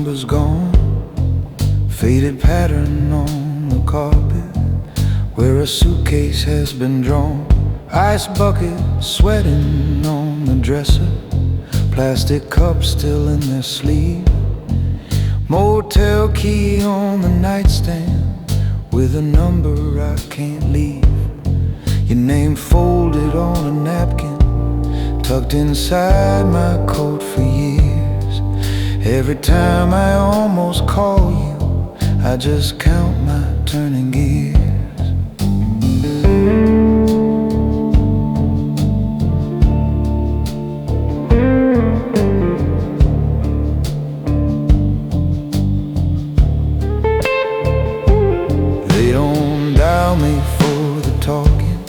December's gone, faded pattern on the carpet where a suitcase has been drawn. Ice bucket sweating on the dresser, plastic cups still in their sleeve. Motel key on the nightstand with a number I can't leave. Your name folded on a napkin, tucked inside my coat for years. Every time I almost call you, I just count my turning gears. They don't dial me for the talking,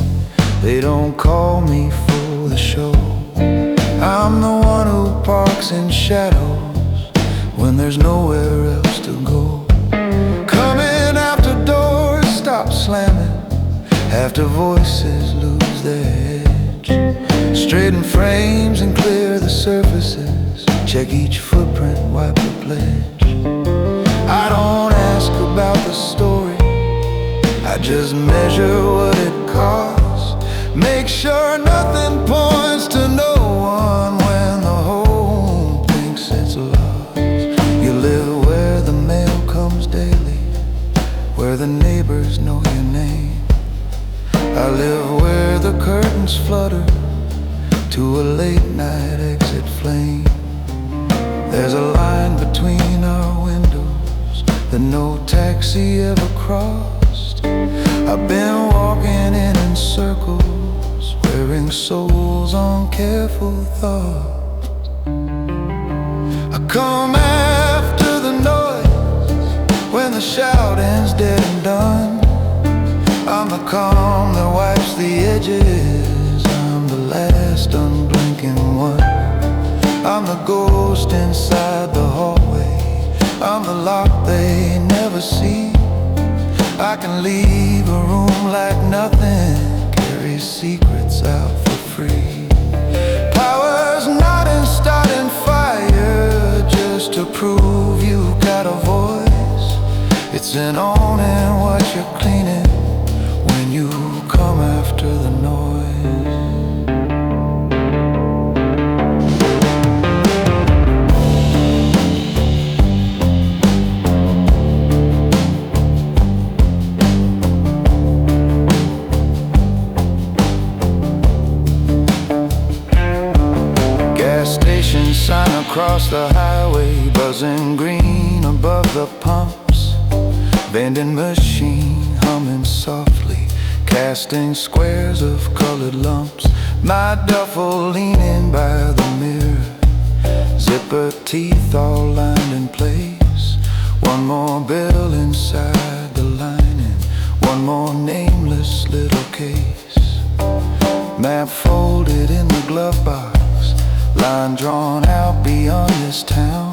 they don't call me for the show. I'm the one who parks in shadows when there's nowhere else to go. Coming after doors stop slamming, after voices lose their edge. Straighten frames and clear the surfaces, check each footprint, wipe the pledge. I don't ask about the story, I just measure what it costs. Make sure nothing points to no one when the whole thinks it's lost. You live where the mail comes daily, where the neighbors know your name. I live where the curtains flutter to a late night exit flame. There's a line between our windows that no taxi ever crossed. I've been walking in circles, wearing souls on careful thought. I come after the noise when the shouting's dead and done. I'm the calm that wipes the edges, I'm the last unblinking one. I'm the ghost inside the hallway, I'm the lock they never see. I can leave a room like nothing, carry secrets out for free. Power's not in starting fire just to prove you got a voice. It's in owning what you're cleaning when you come after the noise. Station sign across the highway, buzzing green above the pumps. Vending machine humming softly, casting squares of colored lumps. My duffel leaning by the mirror, zipper teeth all lined in place. One more bill inside the lining, one more nameless little case. Map folded in the glove box, line drawn out beyond this town.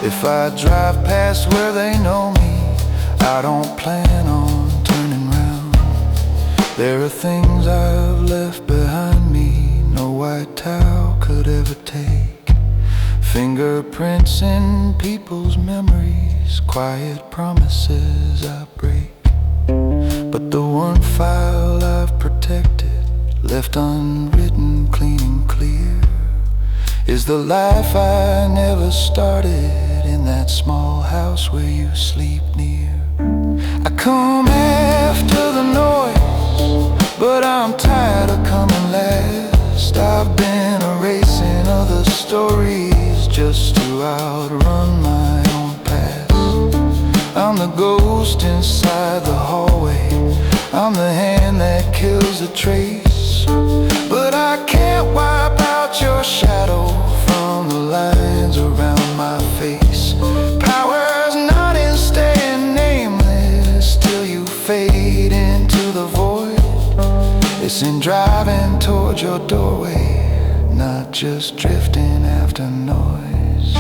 If I drive past where they know me, I don't plan on turning round. There are things I've left behind me, no white towel could ever take. Fingerprints in people's memories, quiet promises I break. But the one file I've protected, left unwritten, clean and clear, is the life I never started in that small house where you sleep near. I come after the noise, but I'm tired of coming last. I've been erasing other stories just to outrun my own past. I'm the ghost inside the hallway, I'm the hand that kills the trace. But I can't wipe out your shadow from the lines around my face. Power's not in staying nameless till you fade into the void. It's in driving towards your doorway, not just drifting after noise.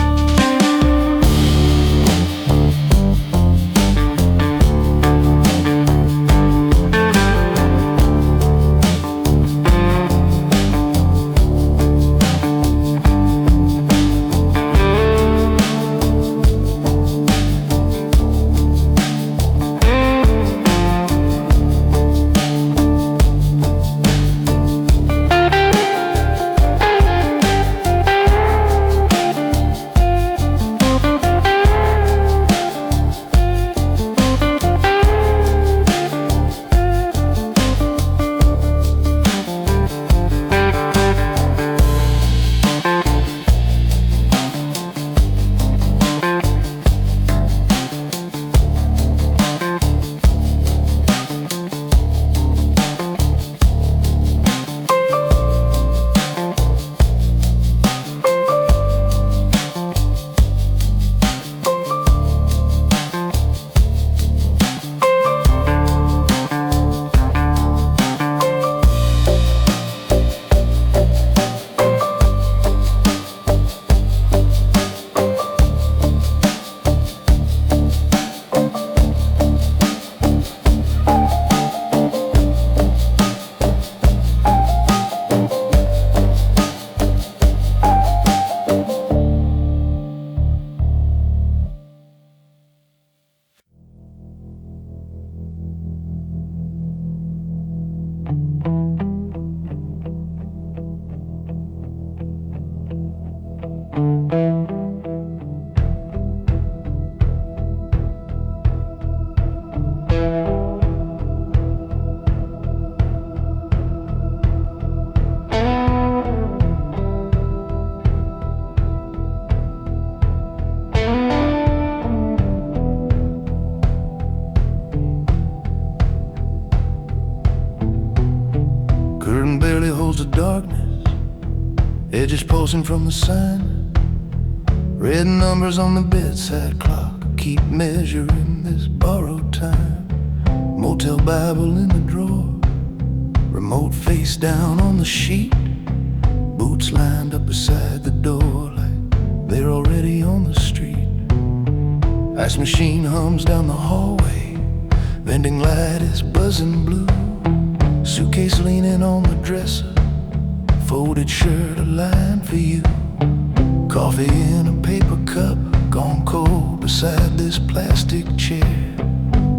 darkness, edges pulsing from the sun. Red numbers on the bedside clock keep measuring this borrowed time. Motel Bible in the drawer, remote face down on the sheet. Boots lined up beside the door like they're already on the street. Ice machine hums down the hallway, vending light is buzzing blue. Suitcase leaning on the dresser, folded shirt a line for you. Coffee in a paper cup, gone cold beside this plastic chair.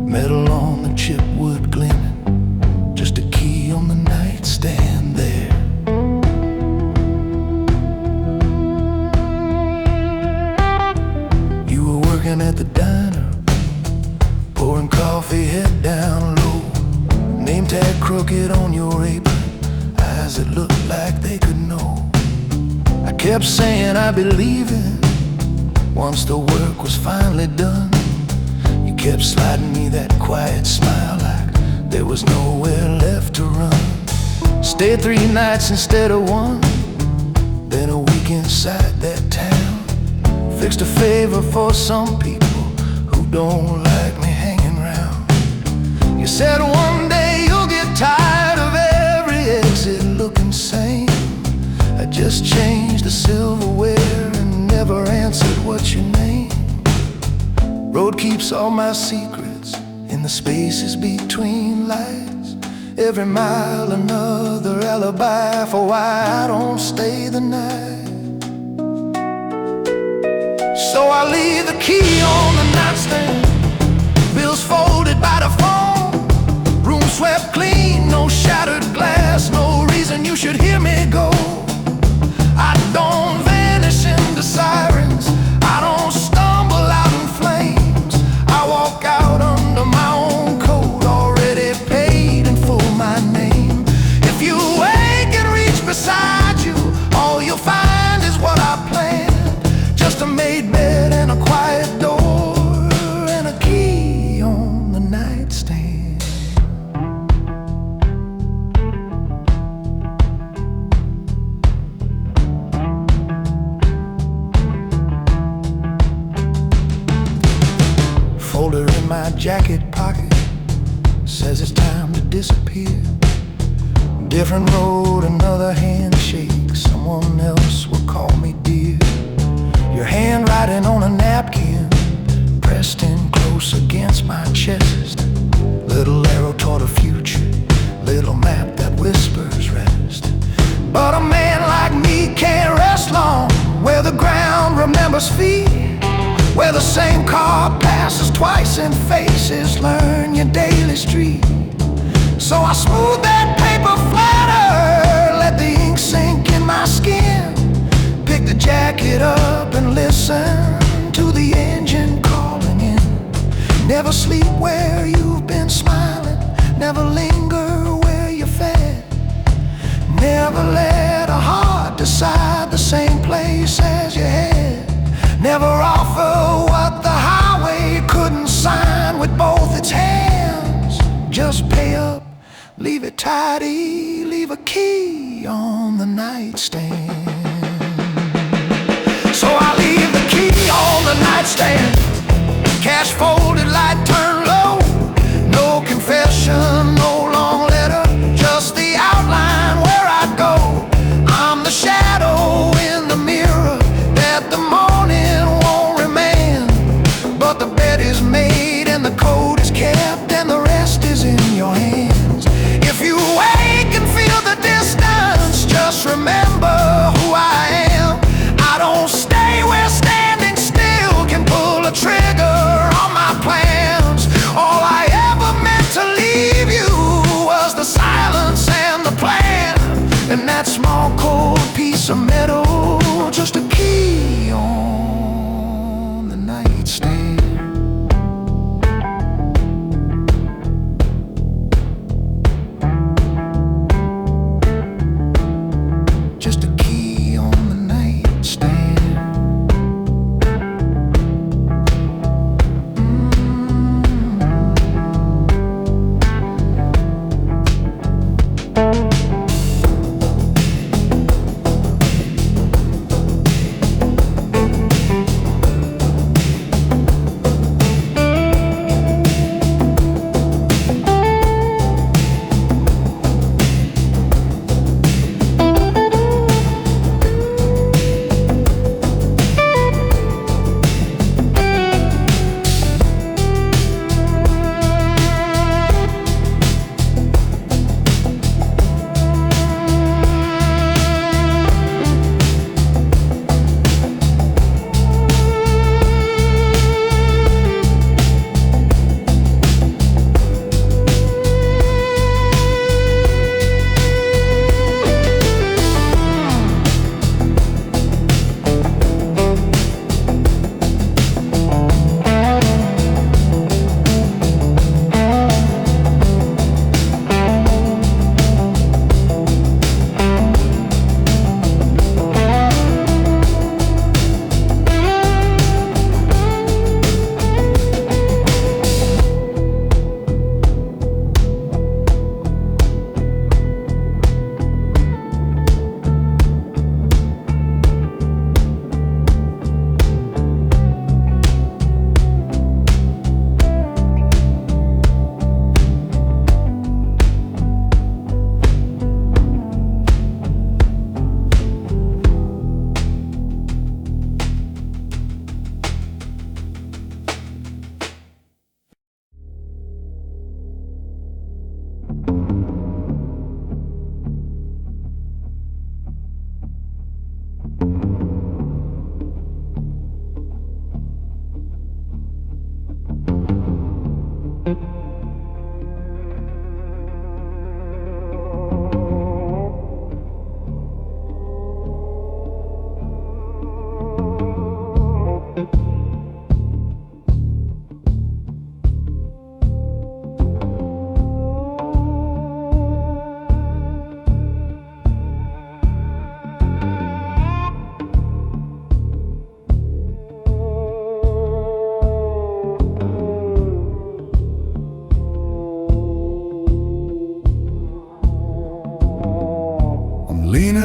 Metal on the chipwood gleaming, just a key on the nightstand there. You were working at the diner, pouring coffee head down low. Name tag crooked on your apron, eyes that looked like they could know. I kept saying I believe it, once the work was finally done. You kept sliding me that quiet smile like there was nowhere left to run. Stayed 3 nights instead of 1, then a week inside that town. Fixed a favor for some people who don't like me hanging around. You said one day you'll get tired of every exit looking same. I just changed the silverware and never answered what's your name. Road keeps all my secrets in the spaces between lights. Every mile another alibi for why I don't stay the night. So I leave the key on the nightstand, bills folded by the phone, room swept clean, no shattered glass, no reason you should hear me go. I don't vanish into sirens, I don't stumble out in flames. I walk out under my own code, already paid in full my name. If you wake and reach beside you, all you'll find is what I planned. Just a made bed and a quiet door and a key on the nightstand. Folder in my jacket pocket says it's time to disappear. Different road, another handshake, someone else will call me dear. Your handwriting on a napkin, pressed in close against my chest. Little arrow toward a future, little map that whispers rest. But a man like me can't rest long where the ground remembers feet, where the same car passes twice and faces learn your daily street. So I smooth that paper flatter, let the ink sink in my skin, pick the jacket up and listen to the engine calling in. Never sleep where you've been smiling, never linger where you fed. Never let a heart decide the same place as your head. Never offer what the highway couldn't sign with both its hands. Just pay up, leave it tidy, leave a key on the nightstand. So I leave the key on the nightstand, cash folded, light turned low. No confession, no long letter, just the outline where I'd go. I'm the shadow in the mirror that the morning won't remain. But the bed is made and the code is kept and the rest is in your hands. If you wake and feel the distance, just remember who I am. I don't stay where standing still can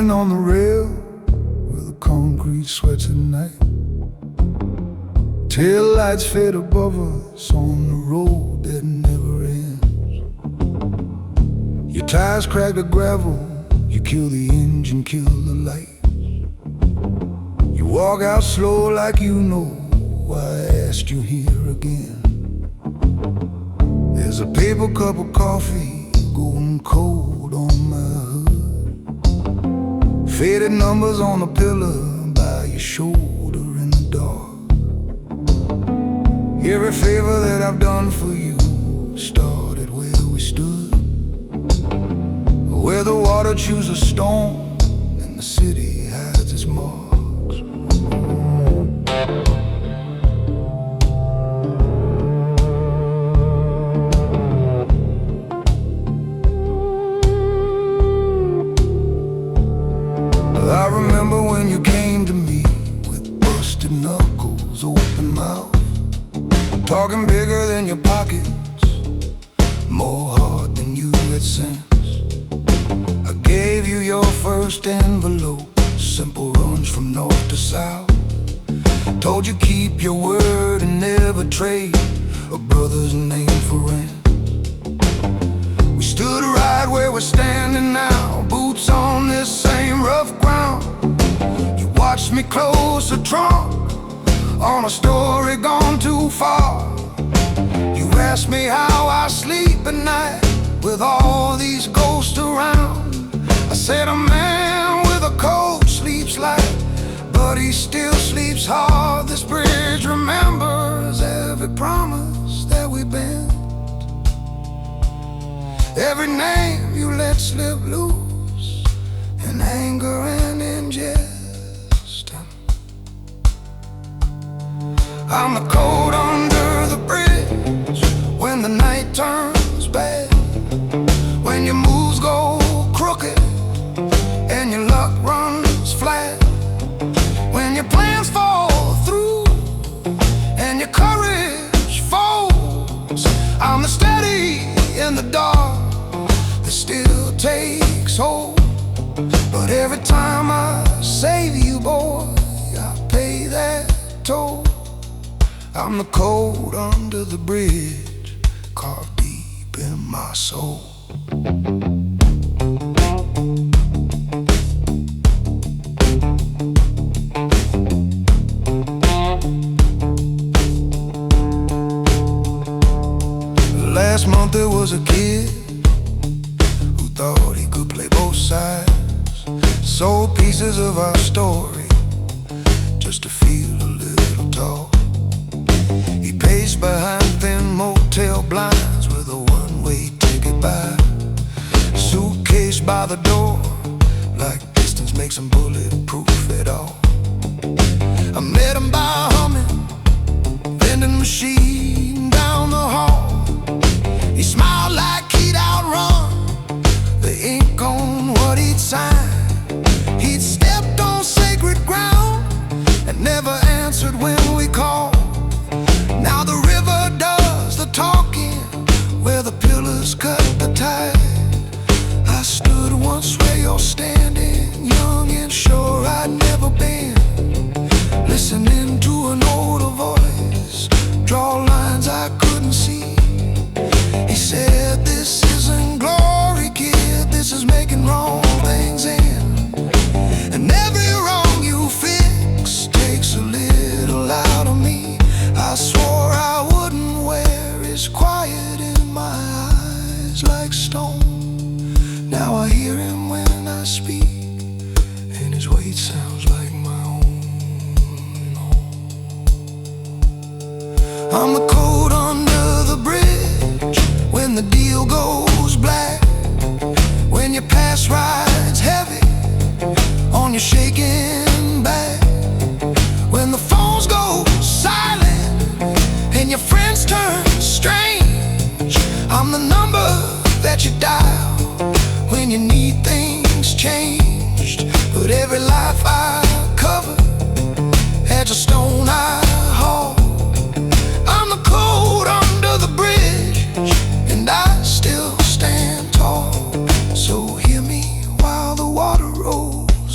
Standing on the rail where the concrete sweats at night. Tail lights fade above us on the road that never ends. Your tires crack the gravel, you kill the engine, kill the light. You walk out slow like you know why I asked you here again. There's a paper cup of coffee, golden cold on my hood. Faded numbers on the pillar by your shoulder in the dark. Every favor that I've done for you started where we stood, where the water chews a stone and the city hides its marks. I remember when you came to me with busted knuckles, open mouth, talking bigger than your pockets, more heart than you had sense. I gave you your first envelope, simple runs from north to south. Told you keep your word and never trade a brother's name for rent. We stood right where we're standing now, boots on this same rough ground. You watched me close the trunk on a story gone too far. You asked me how I sleep at night with all these ghosts around. I said a man with a cold sleeps light, but he still sleeps hard. This bridge remembers every promise that we bent, every name you let slip loose in anger and in jest. I'm the cold under the bridge when the night turns bad, when your moves go crooked and your luck runs flat, when your plans fall through and your courage folds. I'm the steady in the dark that still takes hold, but every time I save you, boy, I pay that toll. I'm the cold under the bridge, carved deep in my soul. Last month there was a kid who thought he could play both sides, sold pieces of our story just to feel a little tall. He paced behind thin motel blinds with a one-way ticket by, suitcase by the door, like distance makes him bulletproof at all. I met him by a humming vending machine down the hall. He smiled like he'd outrun the ink on what he'd signed. He'd stepped on sacred ground and never answered when we called. Now the river does the talking where the pillars cut the tide. I stood once where you're standing, young and sure I'd never been, listening to an older voice draw lines I couldn't see. He said, this isn't glory, kid, this is making wrong things end, and every wrong you fix takes a little out of me. I swore I wouldn't wear his quiet in my eyes like stone. Now I hear him when I speak, and his weight sounds like my own. I'm the cold under the bridge when the deal goes black, when your past rides heavy on your shaking back, when the phones go silent and your friends turn strange. I'm the number that you dial when you need things changed, but every life I cover adds a stone I haul. I'm the cold under the bridge, and I still stand tall. So hear me while the water rolls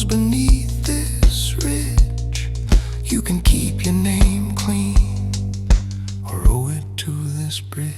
this bridge.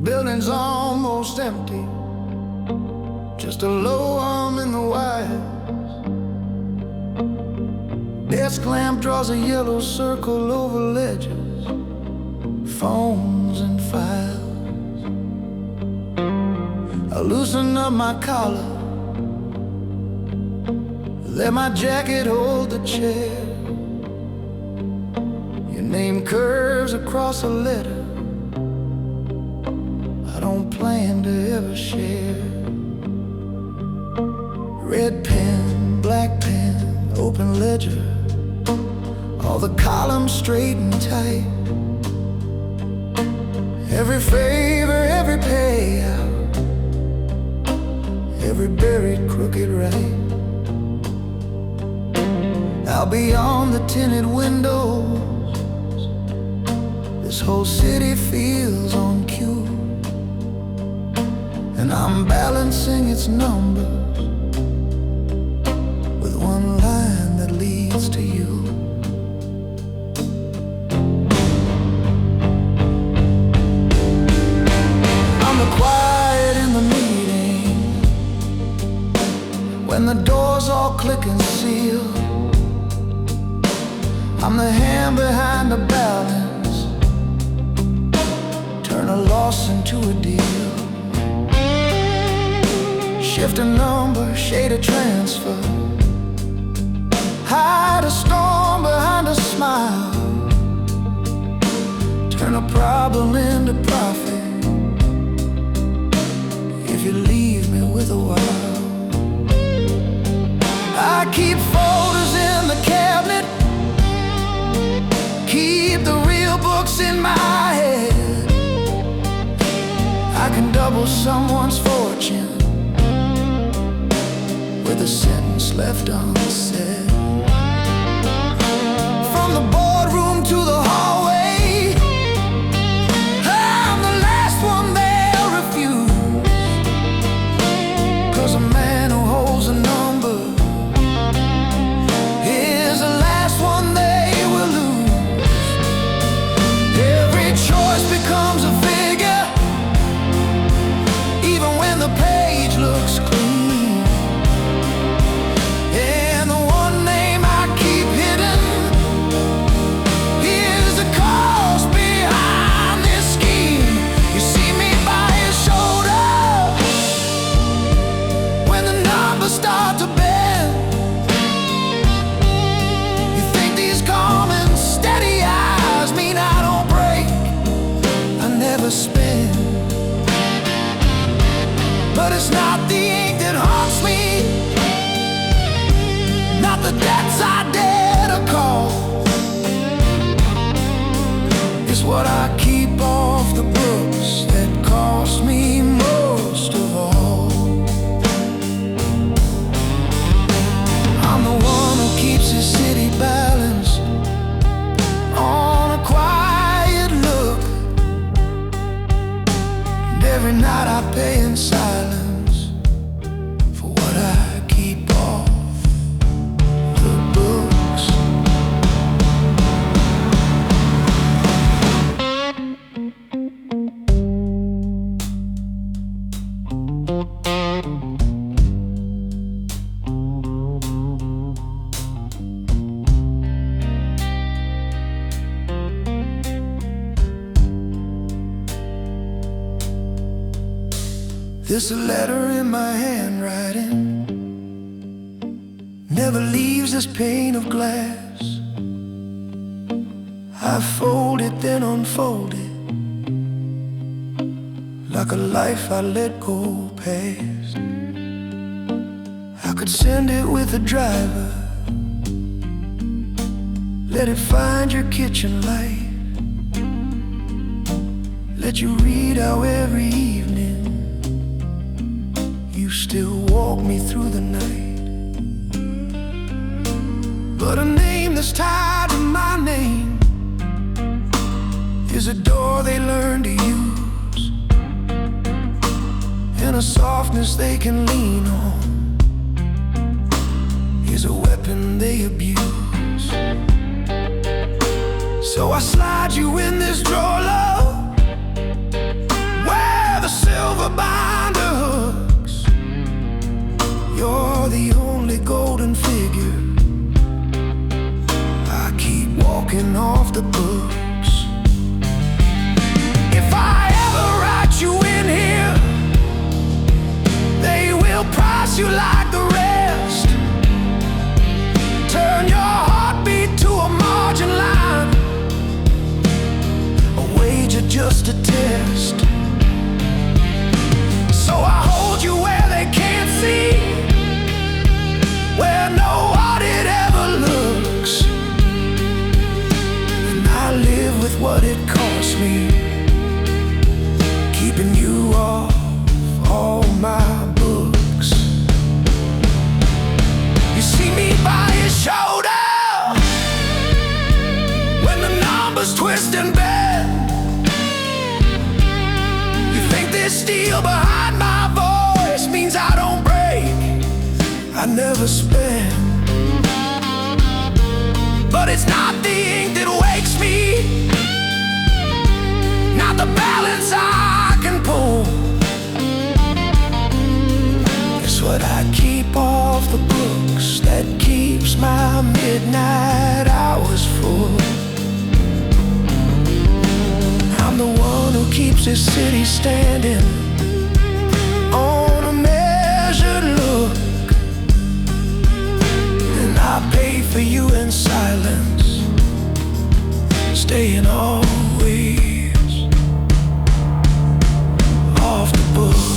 Building's almost empty, just a low hum in the wires. Desk lamp draws a yellow circle over ledgers, phones and files. I loosen up my collar, let my jacket hold the chair. Your name curves across a letter I don't plan to ever share. Red pen, black pen, open ledger, all the columns straight and tight. Every favor, every payout, every buried crooked right. Out beyond the tinted windows, this whole city feels on cue, and I'm balancing its numbers with one line that leads to you. I'm the quiet in the meeting, when the doors all click and seal. I'm the hand behind the balance, turn a loss into a deal. Shift a number, shade a transfer, hide a storm behind a smile, turn a problem into profit if you leave me with a while. I keep folders in the cabinet, keep the real books in my head. I can double someone's fortune with a sentence left unsaid. From the boardroom to the hallway, I'm the last one they'll refuse, 'cause a man who holds a number is the last one they will lose. Every choice becomes a figure, even when the page looks clean. And the one name This a letter in my handwriting, never leaves this pane of glass. I fold it, then unfold it, like a life I let go past. I could send it with a driver, let it find your kitchen light, let you read how every evening you still walk me through the night. But a name that's tied to my name is a door they learn to use, and a softness they can lean on is a weapon they abuse. So I slide you in this drawer, love, where the silver binder hooks. You're the only golden figure I keep walking off the books. If I ever write you in here, they will price you like the rest, turn your heartbeat to a margin line, a wager just a test. So I hold you where they can't see, where no audit ever looks, and I live with what it costs me, keeping you off all my books. You see me by your shoulder when the numbers twist and bend. You think this steel behind my voice means I don't break, I never spend. But it's not the ink that wakes me, not the balance I can pull. It's what I keep off the books that keeps my midnight hours full. I'm the one who keeps this city standing on a measured look, and I pay for you in silence, staying always off the books.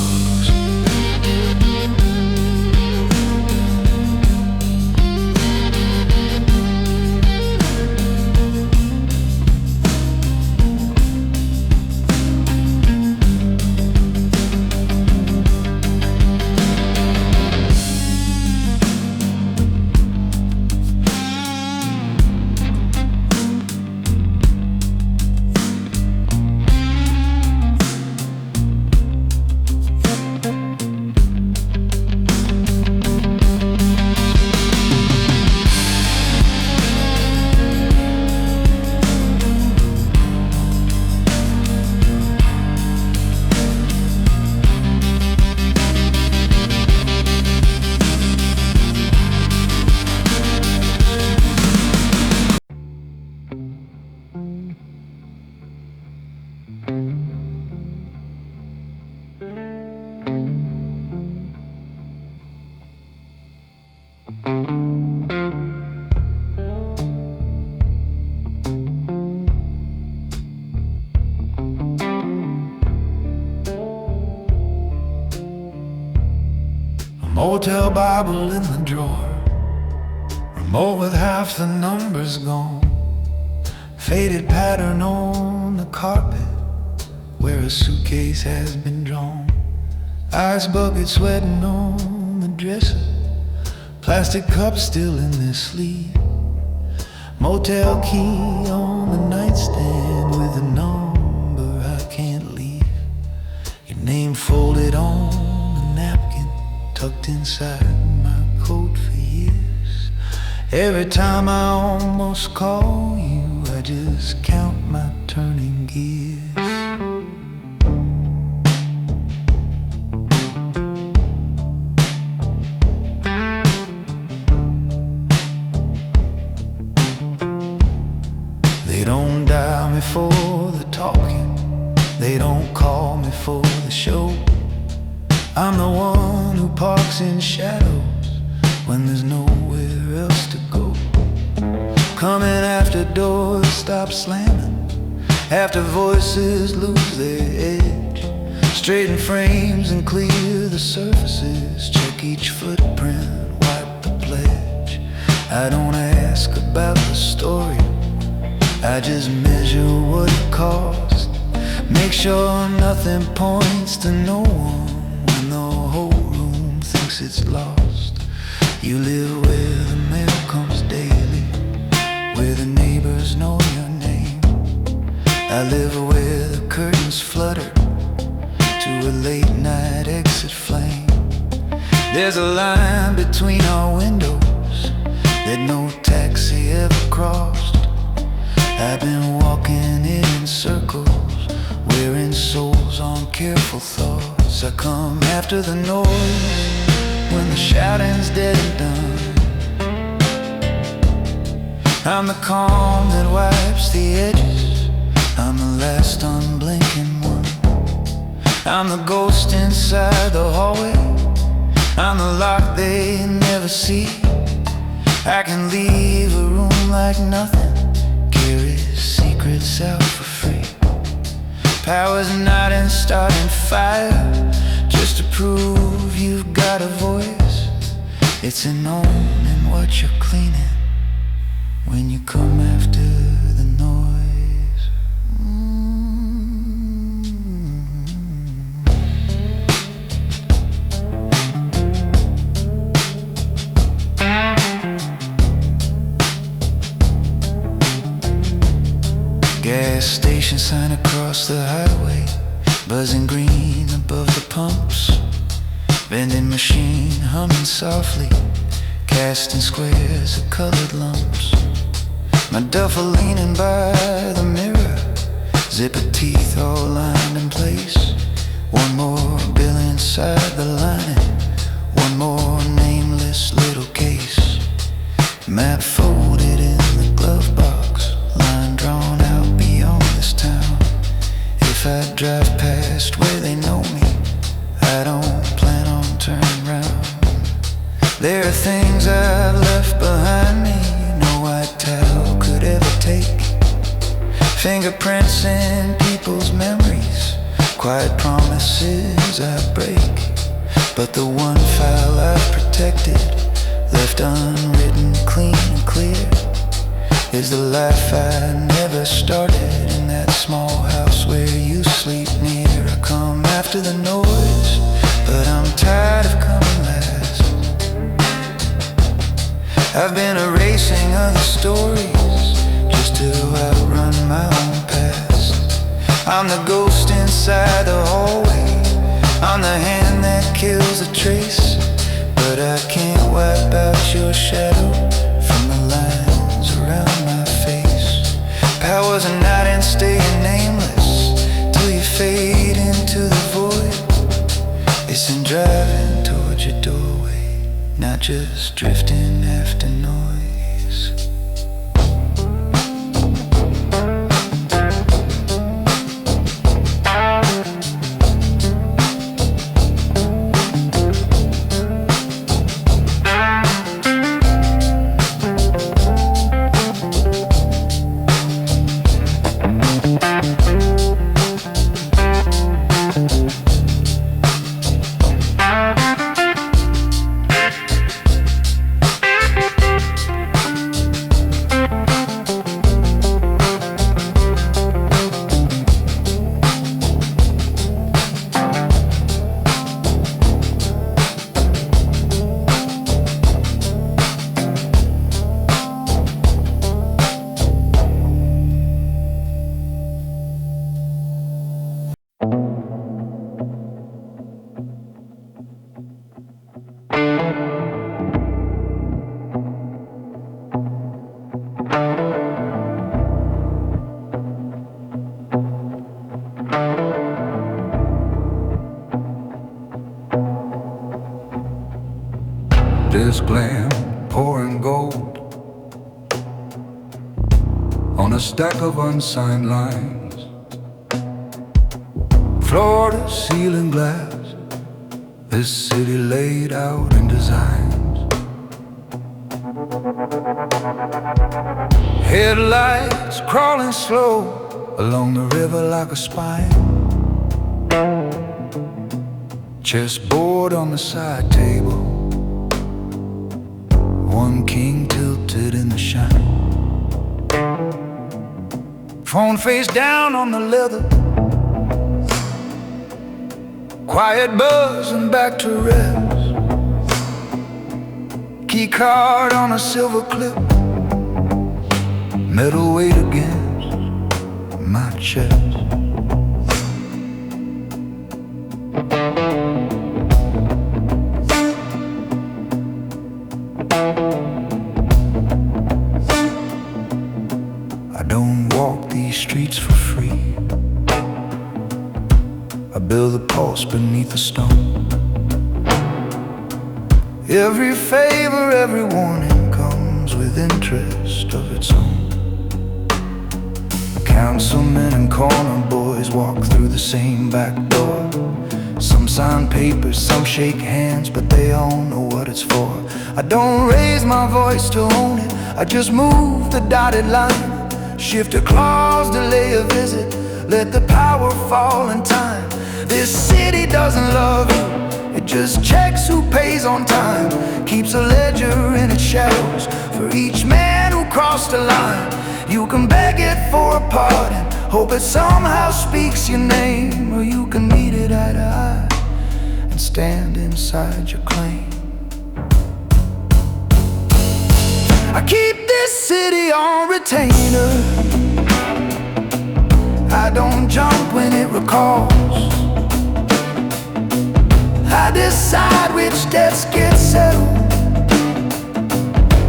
Motel Bible in the drawer, remote with half the numbers gone, faded pattern on the carpet where a suitcase has been drawn, ice bucket sweating on the dresser, plastic cup still in their sleeve, motel key on the nightstand with a number I can't leave, your name folded on the napkin tucked inside my coat for years. Every time I almost call you, I just count my turning gears. They don't dial me for the talking, they don't call me for the show. I'm the one who parks in shadows when there's nowhere else to go. Coming after doors stop slamming, after voices lose their edge. Straighten frames and clear the surfaces, check each footprint, wipe the pledge. I don't ask about the story, I just measure what it costs. Make sure nothing points to no one when the whole room thinks it's lost. You live where the mail comes daily, where the neighbors know your name. I live where the curtains flutter to a late night exit flame. There's a line between our windows that no taxi ever crossed. I've been walking in circles, wearing souls on careful thoughts. I come after the noise when the shouting's dead and done. I'm the calm that wipes the edges, I'm the last unblinking one. I'm the ghost inside the hallway, I'm the lock they never see. I can leave a room like nothing, carry secrets out for free. Power's not in starting fire, just to prove you've got a voice. It's in owning what you're cleaning when you come after the noise. Gas station sign across the highway, buzzing green above the pumps. Vending machine humming softly, casting squares of colored lumps. My duffel leaning by the mirror, zipper teeth all lined in place. One more bill inside the lining, one more nameless little case. Map folded in the glove box, line drawn out beyond this town. If I drive past where they know me, I don't plan on turning round. There are things I've left behind me no white towel could ever take. Fingerprints in people's memories, quiet promises I break. But the one file I've protected, left unwritten, clean and clear, is the life I never started in that small house where you sleep near. I come after the noise, but I'm tired of coming last. I've been erasing other stories just to outrun my own past. I'm the ghost inside the hallway, I'm the hand that kills a trace. But I can't wipe out your shadow from the lines around my face. Power's a night and staying nameless till you fade into the void. It's in driving towards your doorway, not just drifting after noise. There's glam pouring gold on a stack of unsigned lines. Floor to ceiling glass, This city laid out in designs. Headlights crawling slow along the river like a spine. Chessboard on the side table, one king tilted in the shine. Phone face down on the leather, quiet buzz and back to rest. Key card on a silver clip, metal weight against my chest. I don't walk these streets for free. I build the pulse beneath the stone. Every favor, every warning comes with interest of its own. Councilmen and corner boys walk through the same back door. Some sign papers, some shake hands, but they all know what it's for. I don't raise my voice to own it, I just move the dotted line. Shift a clause, delay a visit, let the power fall in time. This city doesn't love you, it just checks who pays on time. Keeps a ledger in its shadows for each man who crossed the line. You can beg it for a pardon, hope it somehow speaks your name, or you can meet it eye to eye and stand inside your claim. I keep this city on retainer. I don't jump when it recalls. I decide which debts get settled,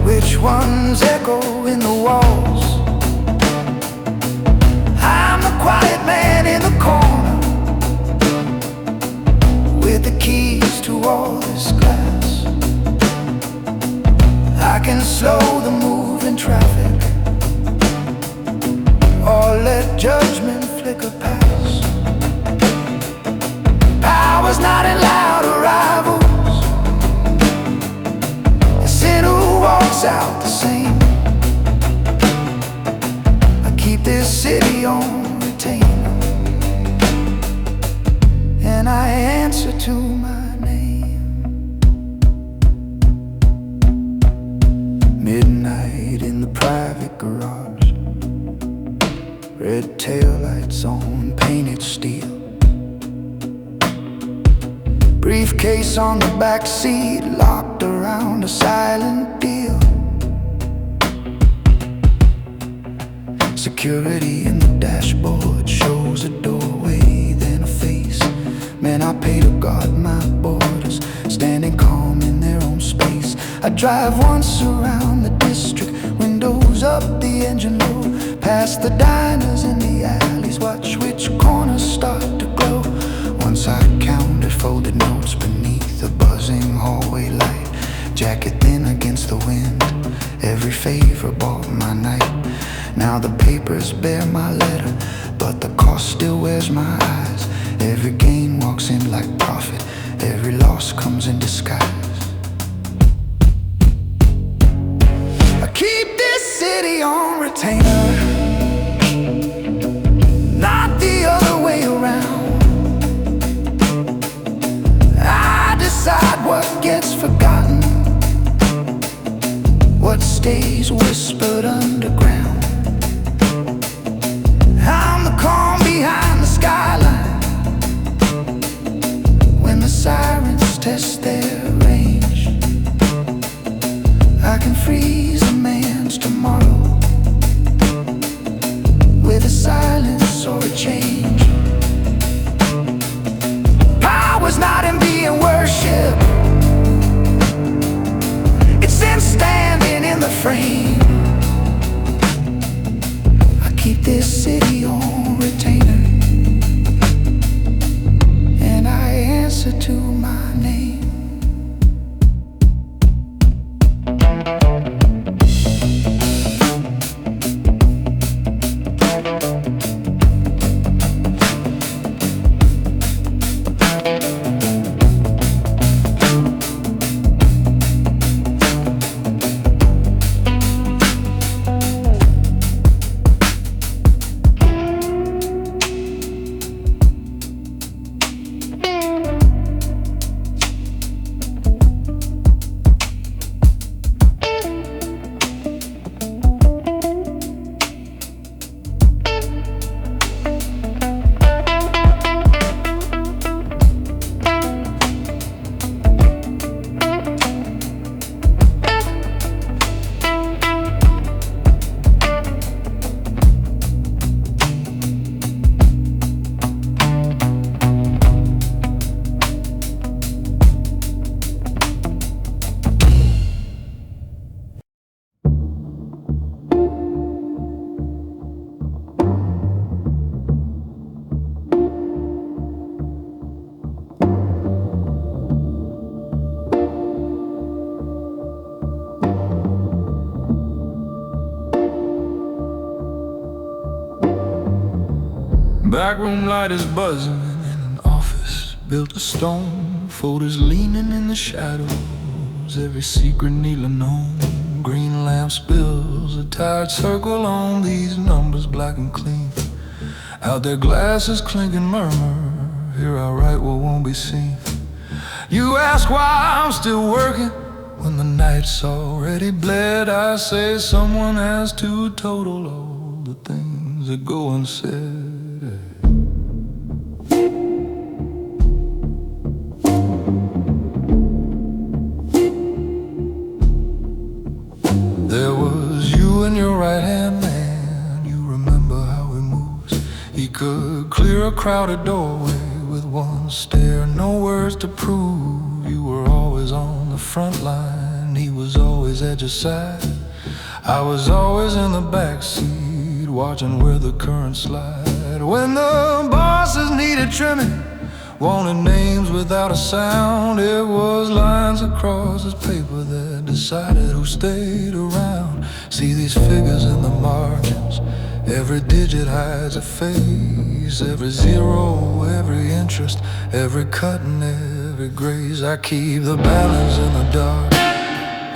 which ones echo in the walls. I'm the quiet man in the corner, with the keys to all this glass. I can slow the moving traffic, or let judgment flicker past. Power's not in loud arrivals, the sinner who walks out the same. I keep this city on retainer, and I answer to my name. Midnight in the private garage, red taillights on painted steel. Briefcase on the back seat, locked around a silent deal. Security in the dashboard shows a doorway, then a face. Man, I pay to guard my borders, standing calm in their own space. I drive once around the district, windows up, the engine low, past the diners in the alleys, watch which corners start to glow. Once I counted folded notes beneath the buzzing hallway light, jacket thin against the wind, every favor bought my night. Now the papers bear my letter, but the cost still wears my eyes. Every gain walks in like profit, every loss comes in disguise. I keep this city on retainer, not the other way around. I decide what gets forgotten, what stays whispered underground. I'm the calm behind the skyline, when the sirens test their range. I can freeze a man's tomorrow with a silence or a change. Power's not in being worshipped, it's in standing in the frame. I keep this city on retainer, and I answer to my name. Backroom light is buzzing in an office built of stone. Folders leaning in the shadows, every secret needle known. Green lamp spills a tired circle on these numbers black and clean. Out there glasses clinking murmur, here I write what won't be seen. You ask why I'm still working when the night's already bled. I say someone has to total all the things that go unsaid. There was you and your right-hand man. You remember how he moves. He could clear a crowded doorway with one stare, no words to prove. You were always on the front line, he was always at your side. I was always in the back seat, watching where the current slide. When the bosses needed trimming, wanted names without a sound, it was lines across this paper that decided who stayed around. See these figures in the margins, every digit hides a face. Every zero, every interest, every cut and every graze. I keep the balance in the dark,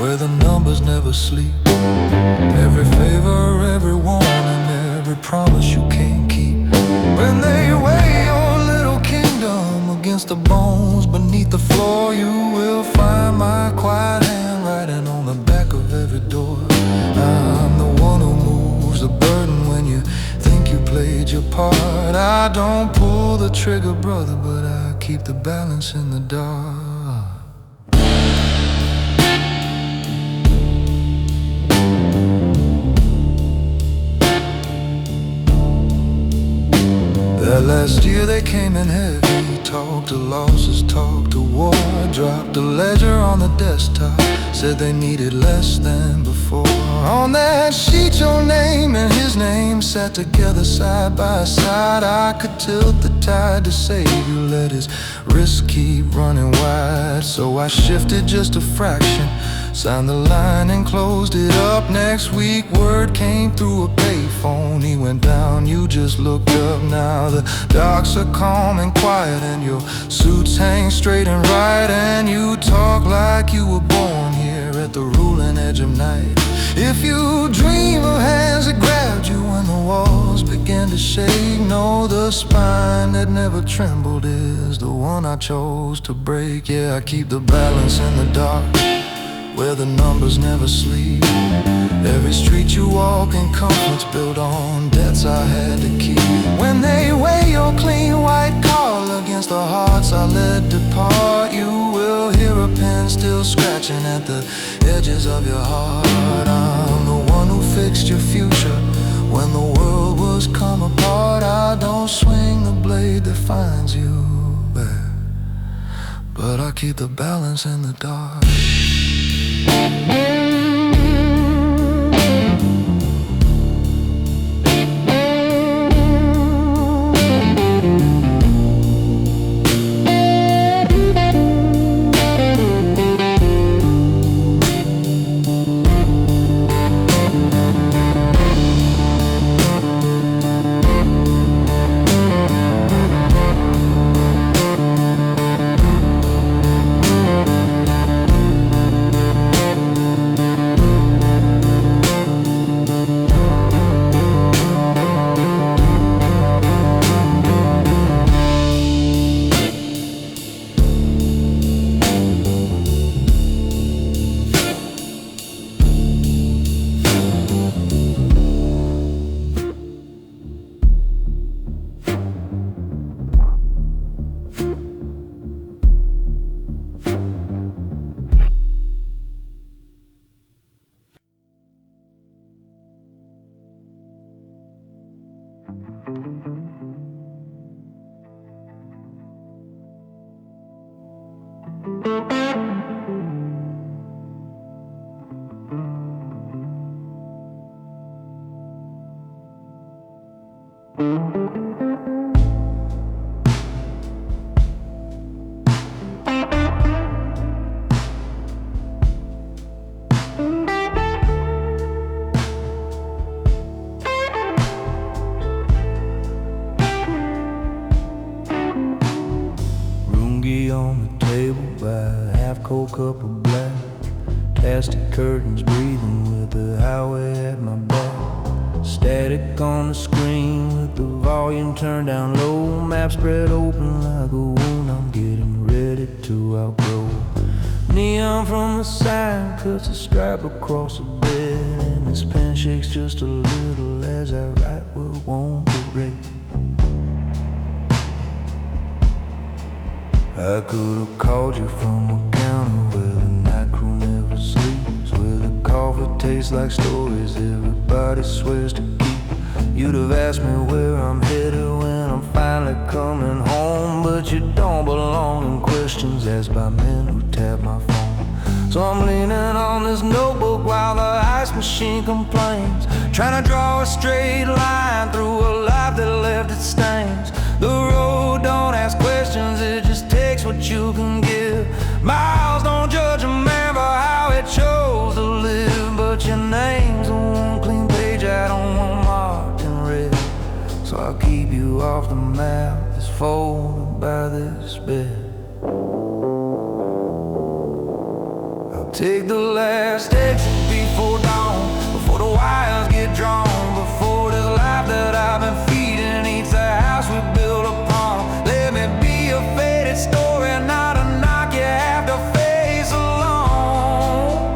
where the numbers never sleep. Every favor, every warning, every promise you can't keep. When they weigh your little kingdom against the bones beneath the floor, you will find my quiet hand writing on the back of every door. I'm the one who moves the burden when you think you played your part. I don't pull the trigger, brother, but I keep the balance in the dark. That last year they came in heavy, talked to losses, talked to war. Dropped a ledger on the desktop, said they needed less than before. On that sheet your name and his name sat together side by side. I could tilt the tide to save you, let his wrist keep running wide. So I shifted just a fraction, signed the line and closed it up. Next week word came through a payphone, he went down, you just looked up. Now the docks are calm and quiet, and your suits hang straight and right, and you talk like you were born here at the ruling edge of night. If you dream of hands that grabbed you when the walls began to shake, know the spine that never trembled is the one I chose to break. Yeah, I keep the balance in the dark, where the numbers never sleep. Every street you walk in comforts built on debts I had to keep. When they weigh your clean white collar against the hearts I let depart, you will hear a pen still scratching at the edges of your heart. I'm the one who fixed your future when the world was come apart. I don't swing the blade that finds you back, but I keep the balance in the dark. cup of black, plastic curtains breathing with the highway at my back. Static on the screen with the volume turned down low. Map spread open like a wound I'm getting ready to outgrow. Neon from the sign cuts a stripe across the bed, and this pen shakes just a little as I write what won't be read. I could have called you from a counter where the night crew never sleeps, where the coffee tastes like stories everybody swears to keep. You'd have asked me where I'm headed when I'm finally coming home, but you don't belong in questions asked by men who tap my phone. So I'm leaning on this notebook while the ice machine complains, trying to draw a straight line through a life that left its stains. The road don't ask questions, it just takes what you can give. Miles don't judge a man for how it chose to live, but your name's on one clean page I don't want marked in red. So I'll keep you off the map that's folded by this bed. I'll take the last exit before dawn, before the wires get drawn, before this life that I've been feeding eats the house we built upon. Let me be a faded story, not a knock you have to face alone.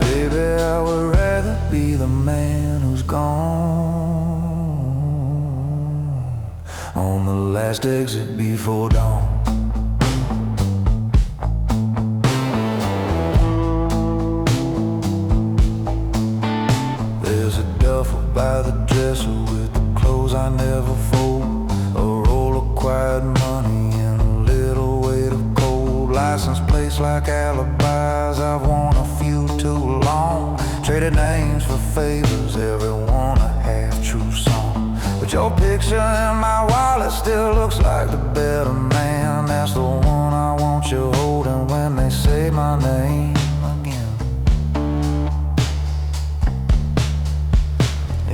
Baby, I would rather be the man who's gone on the last exit before dawn. By the dresser with the clothes I never fold, a roll of quiet money and a little weight of cold. License plates like alibis, I've worn a few too long. Traded names for favors, everyone a half-true song. But your picture in my wallet still looks like the better man. That's the one I want you holding when they say my name.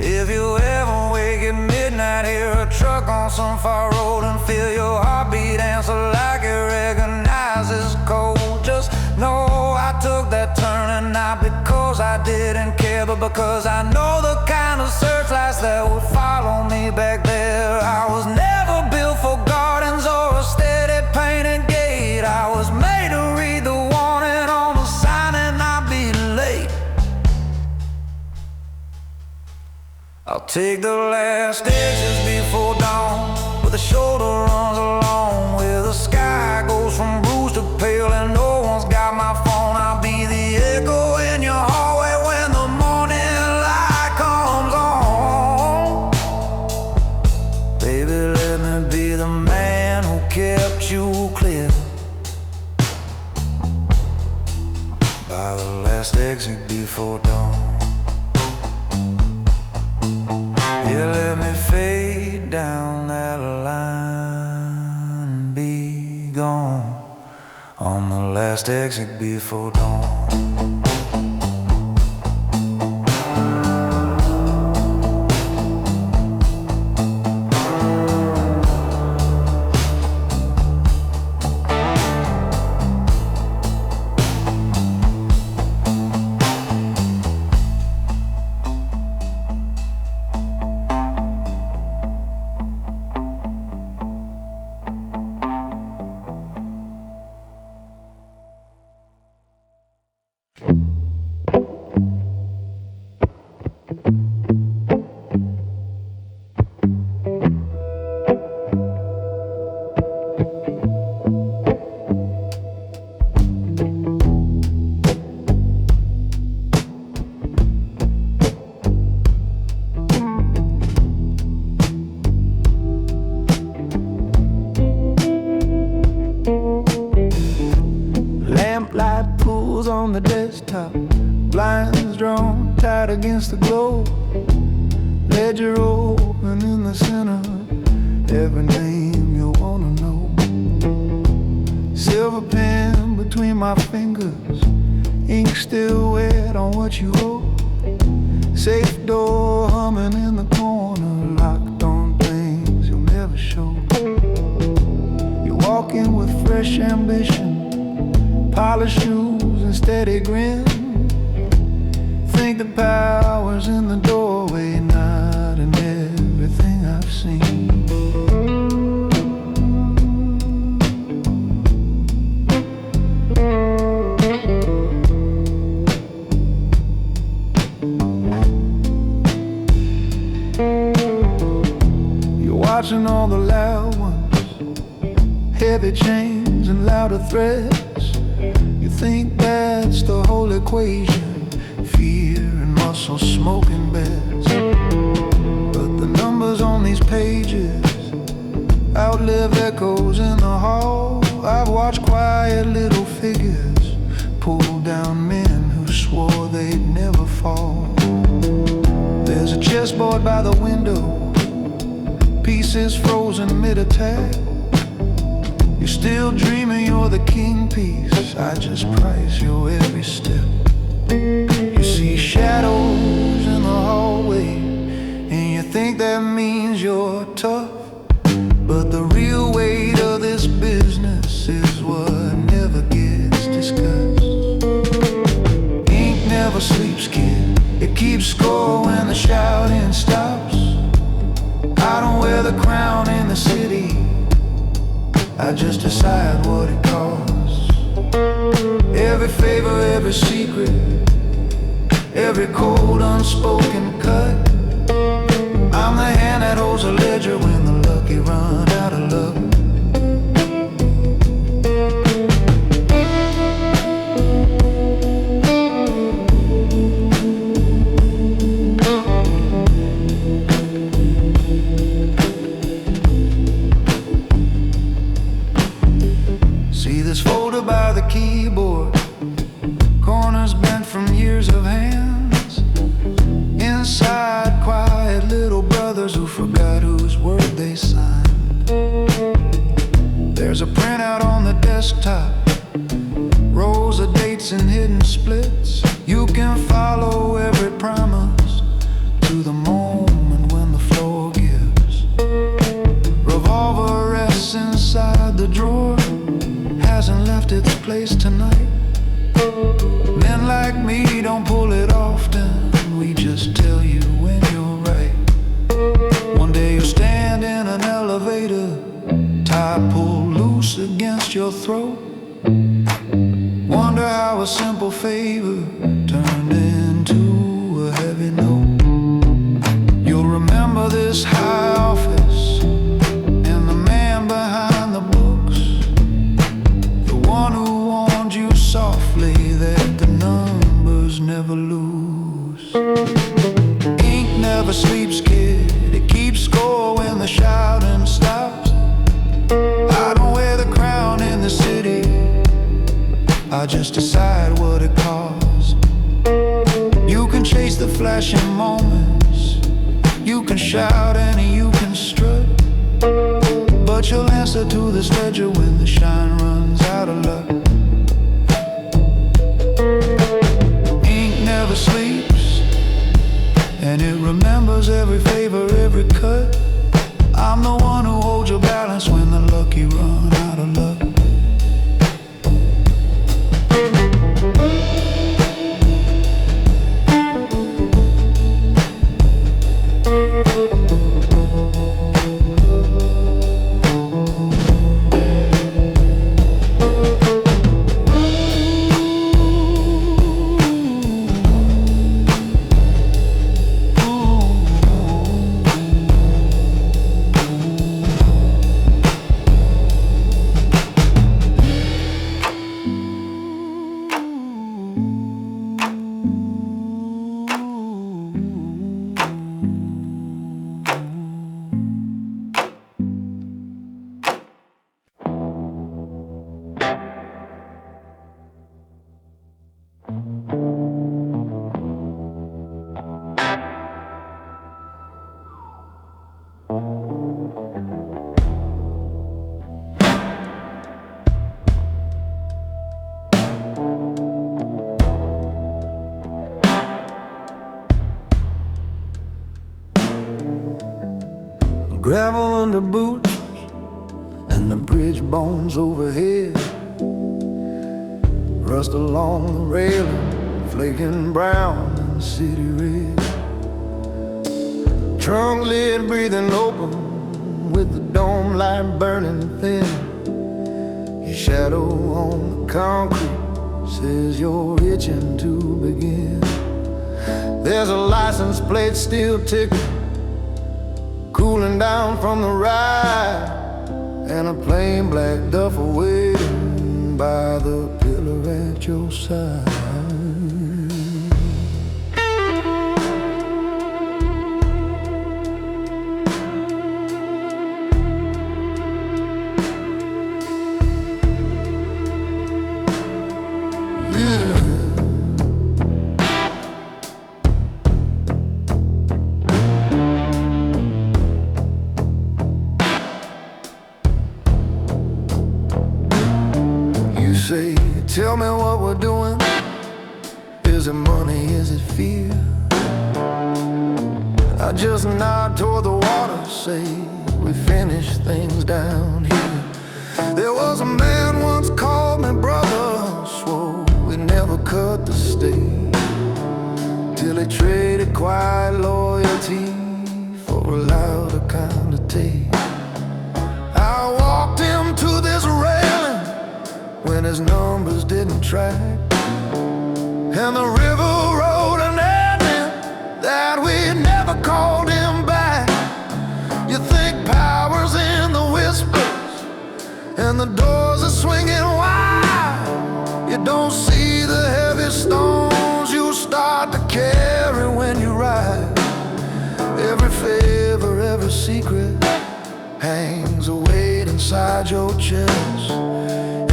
If you ever wake at midnight, hear a truck on some far road and feel your heartbeat answer like it recognizes cold, just know I took that turn, and not because I didn't care, but because I know the kind of searchlights that would follow me back there. I was never built for gardens or a steady painted gate. I was made to read the warning on the sign and not be late. I'll take the last exits before dawn, where the shoulder runs along, where the sky goes from bruised to pale and no one's got my phone. I'll be the echo in your hallway when the morning light comes on. Baby, let me be the man who kept you clear by the last exit before dawn. Yeah, let me fade down that line and be gone on the last exit before dawn. Lamplight pools on the desktop, blinds drawn tight against the glow. Ledger open in the center, every name you wanna know. Silver pen between my fingers, ink still wet on what you wrote. Safe door humming in the corner, locked on things you'll never show. You're walking with fresh ambition, polished shoes and steady grin. Think the power's in the doorway, not in everything I've seen. You're watching all the loud ones, heavy chains and louder threads. You think that's the whole equation, fear and muscle smoking beds. But the numbers on these pages outlive echoes in the hall. I've watched quiet little figures pull down men who swore they'd never fall. There's a chessboard by the window, pieces frozen mid-attack. You're still dreaming you're the king piece, I just price your every step. You see shadows in the hallway, and you think that means you're tough. But the real weight of this business is what never gets discussed. Ink never sleeps, kid. It keeps score when the shouting stops. I don't wear the crown in the city, I just decide what it costs. Every favor, every secret, every cold unspoken cut. I'm the hand that holds a ledger when the lucky run out of luck. See this folder by the keyboard, corners bent from years of hands. Inside, quiet little brothers who forgot whose word they signed. There's a printout on the desktop, rows of dates and hidden splits. You can follow every promise to the moment when the floor gives. Revolver rests inside the drawer, hasn't left its place tonight. Men like me don't pull it often, we just tell you when you're right. One day you'll stand in an elevator, tie pulled loose against your throat. Wonder how a simple favor turned into a heavy note. You'll remember this high office and the man behind the books, the one who warned you softly that the numbers never lose. Ink never sleeps, kid. It keeps score when the shouting stops. I don't wear the crown in the city, I just decide what it costs. You can chase the flashing moments, you can shout and you can strut, but you'll answer to this ledger when the shine runs out of luck. Ink never sleeps, and it remembers every favor, every cut. I'm the one who holds your balance when the lucky run out of luck. Gravel under boots and the bridge bones overhead. Rust along the railing, flaking brown in the city red. Trunk lid breathing open with the dome light burning thin. Your shadow on the concrete says you're itching to begin. There's a license plate still ticking, cooling down from the ride, and a plain black duffel waiting by the pillar at your side. Say, tell me what we're doing. Is it money, is it fear? I just nod toward the water, say we finish things down here. There was a man once called me brother, swore we never cut the stay, till he traded quiet loyalty for a louder kind of taste. I walked him to this railing when his numbers didn't track, and the river wrote an ending that we never called him back. You think power's in the whispers and the doors are swinging wide. You don't see the heavy stones you start to carry when you ride. Every favor, every secret hangs a weight inside your chest,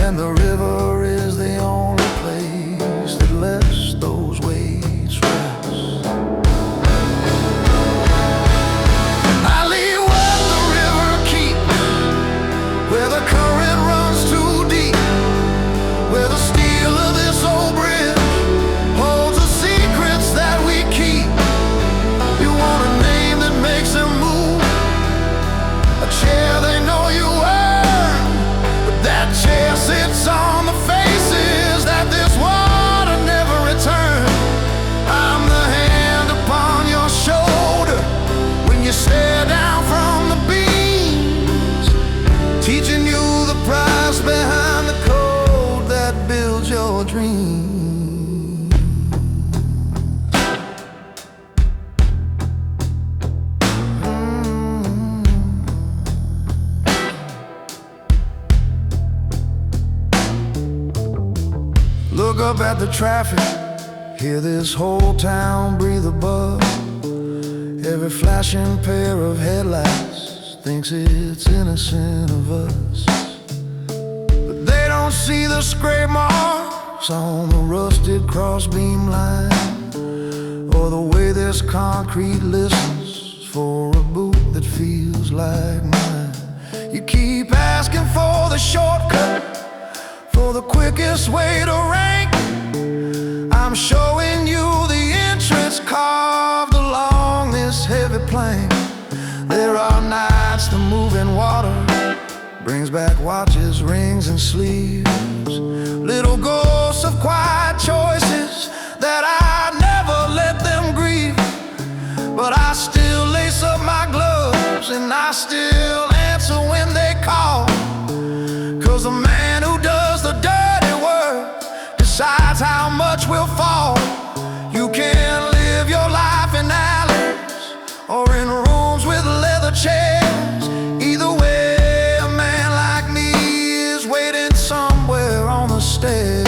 and the river is the only place that lets those weights rest. I leave what the river keeps, where the current runs too deep, where the steel of this old bridge holds the secrets that we keep. You want a name that makes them move, a chair they know you earn, but that chair sits on the faces that this water never returned. I'm the hand upon your shoulder when you stare down from the beams, teaching you the price behind the code that builds your dreams. Look up at the traffic, hear this whole town breathe above. Every flashing pair of headlights thinks it's innocent of us, but they don't see the scrape marks on the rusted crossbeam line, or the way this concrete listens for a boot that feels like mine. You keep asking for the shortcut, for the quickest way to rank. I'm showing you the entrance carved along this heavy plank. There are nights the moving water brings back watches, rings, and sleeves, little ghosts of quiet choices that I never let them grieve. But I still lace up my gloves and I still answer when they call, 'cause the man who does the dirty work decides how much will fall. You can live your life in alleys or in rooms with leather chairs. Either way, a man like me is waiting somewhere on the stairs.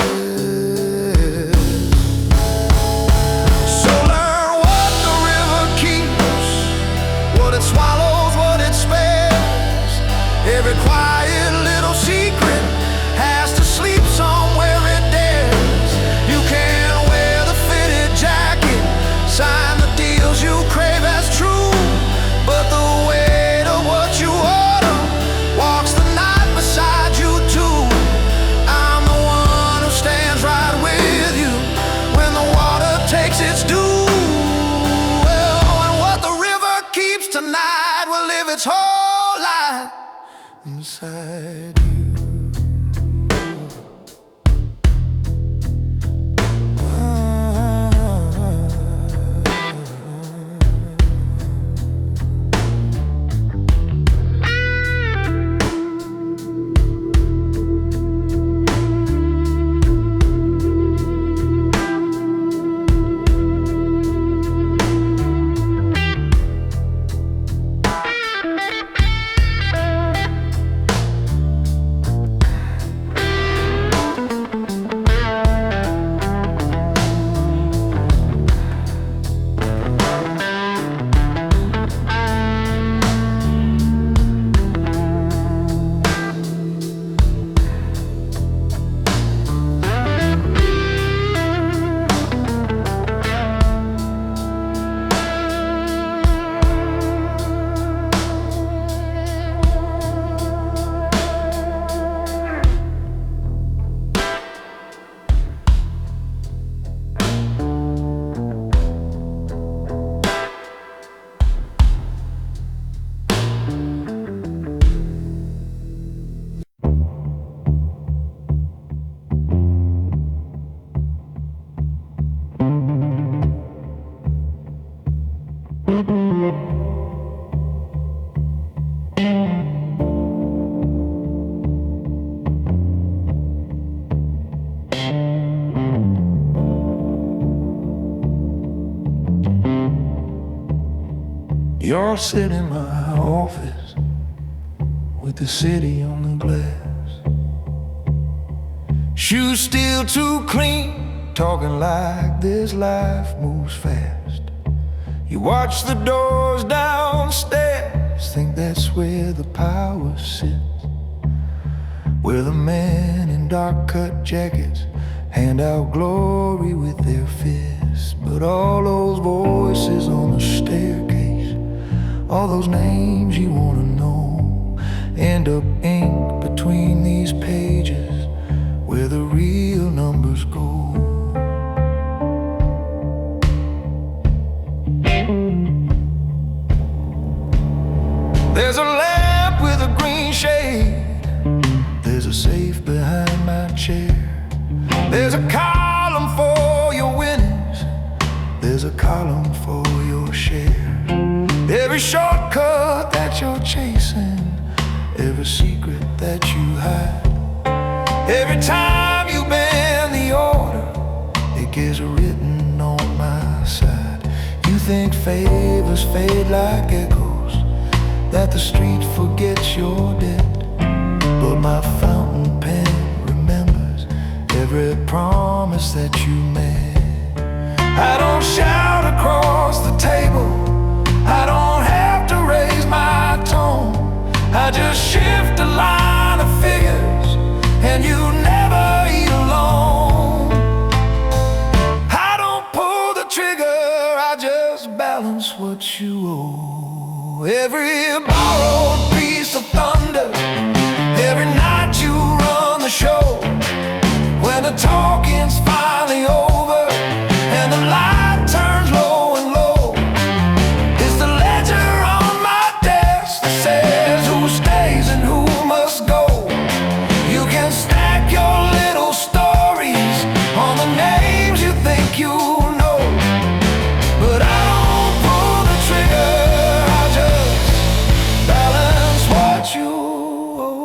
So learn what the river keeps, what it swallows, what it spares. Every quiet little secret has to sleep somewhere it dares. You can wear the fitted jacket, sign the deals you crave as true, but the weight of what you order walks the night beside you too. I'm the one who stands right with you when the water takes its due. Well, and what the river keeps tonight will live its whole life inside you. You're sitting in my office with the city on the glass. Shoes still too clean, talking like this life moves fast. You watch the doors downstairs, think that's where the power sits, where the men in dark cut jackets hand out glory with their fists. But all those voices on the staircase, all those names you wanna know, end up ink between these pages where the real numbers go. There's a lamp with a green shade, there's a safe behind my chair, there's a column for your winnings, there's a column for your share. Every shortcut that you're chasing, every secret that you hide, every time you bend the order, it gets written on my side. You think favors fade like echoes, that the street forgets your debt, but my fountain pen remembers every promise that you made. I don't shout across the table, I don't have to raise my tone, I just shift a line of figures, and you never eat alone. I don't pull the trigger, I just balance what you owe. Every borrowed piece of thunder, every night you run the show, when the talking's finally over and the light turns low and low, it's the ledger on my desk that says who stays and who must go. You can stack your little stories on the names you think you know, but I don't pull the trigger, I just balance what you owe.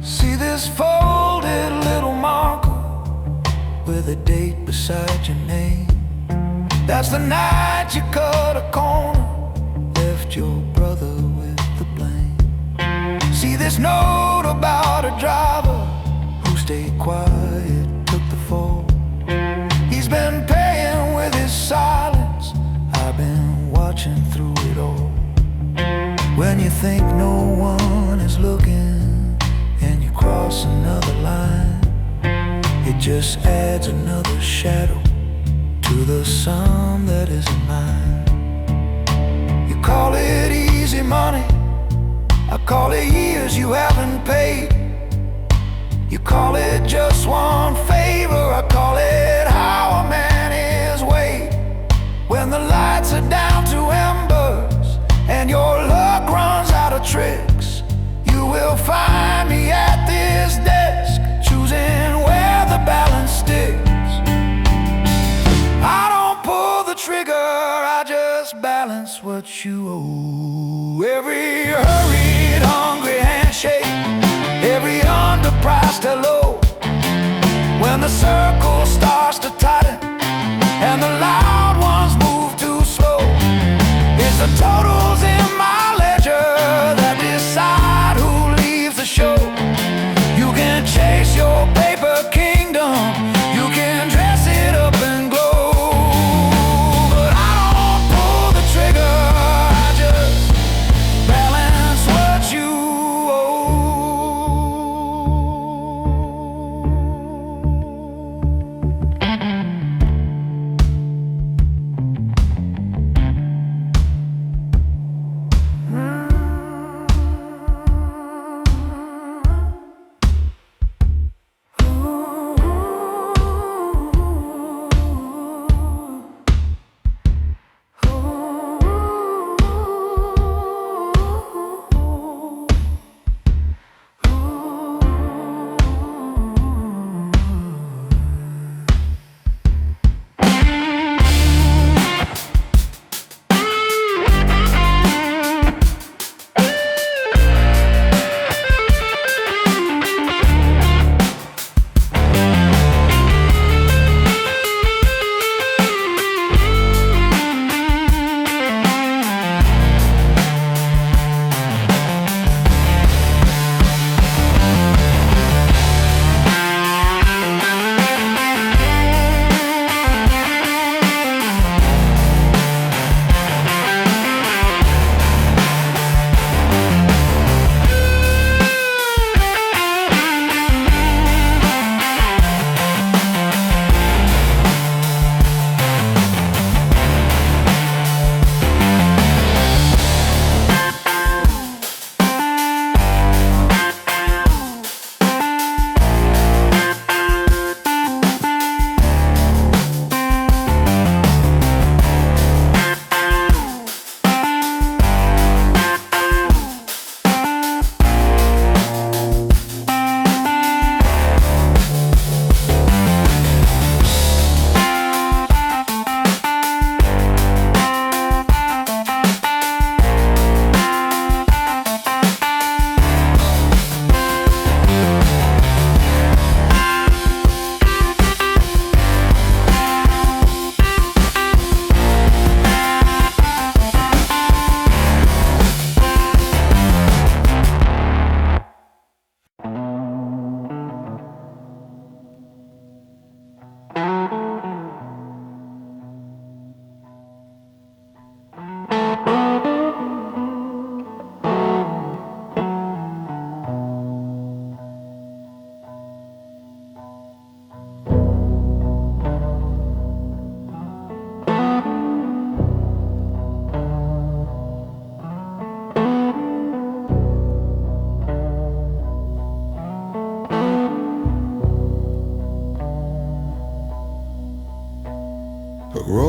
See this folded little marker with a date beside your name? That's the night you cut a corner, left your brother with the blame. See this note about a driver who stayed quiet, took the fall. He's been paying with his silence, I've been watching through it all. When you think no one is looking and you cross another line, it just adds another shadow to the sun that isn't mine. You call it easy money, I call it years you haven't paid. You call it just one favor, I call it how a man is weighed. When the lights are down to embers and your luck runs out of tricks, you will find me at this desk, choosing where the balance sticks. I don't pull the trigger, I just balance what you owe. Every hurried, hungry handshake, every underpriced hello, when the circle starts to tighten and the loud ones move too slow, it's the totals in my ledger that decide who leaves the show. You can chase your paper kingdom, you can dress it up and glow, but I don't pull the trigger, I just balance what you owe.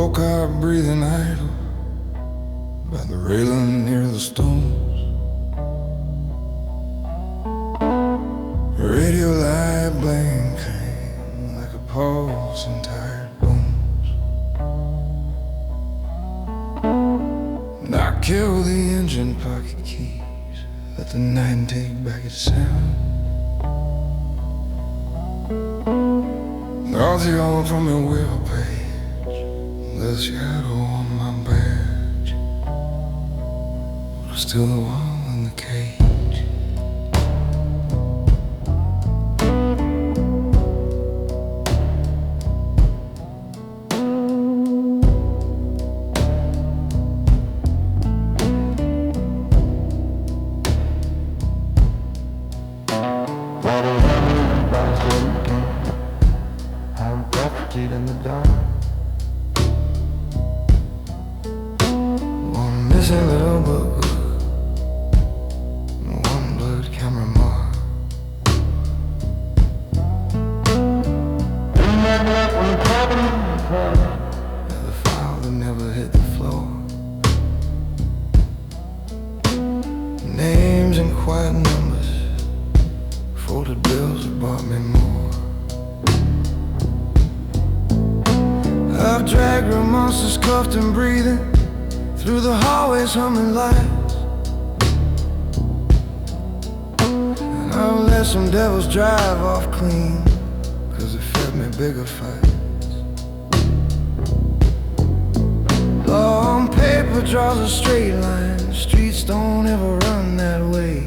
walk out breathing idle by the railing near the stones. Radio light blinking like a pulse in tired bones. And I kill the engine pocket keys, let the night take back its sound. I'll take all from your wheel page, the shadow on my badge, but I'm still the one in the cage. In the dark, one missing little book, one blurred camera mark. The file that never hit the floor, names and quiet numbers, folded bills that bought me more. I've dragged real monsters cuffed and breathing through the hallways humming lights, and I've let some devils drive off clean, cause it fed me bigger fights. Law on paper draws a straight line, streets don't ever run that way.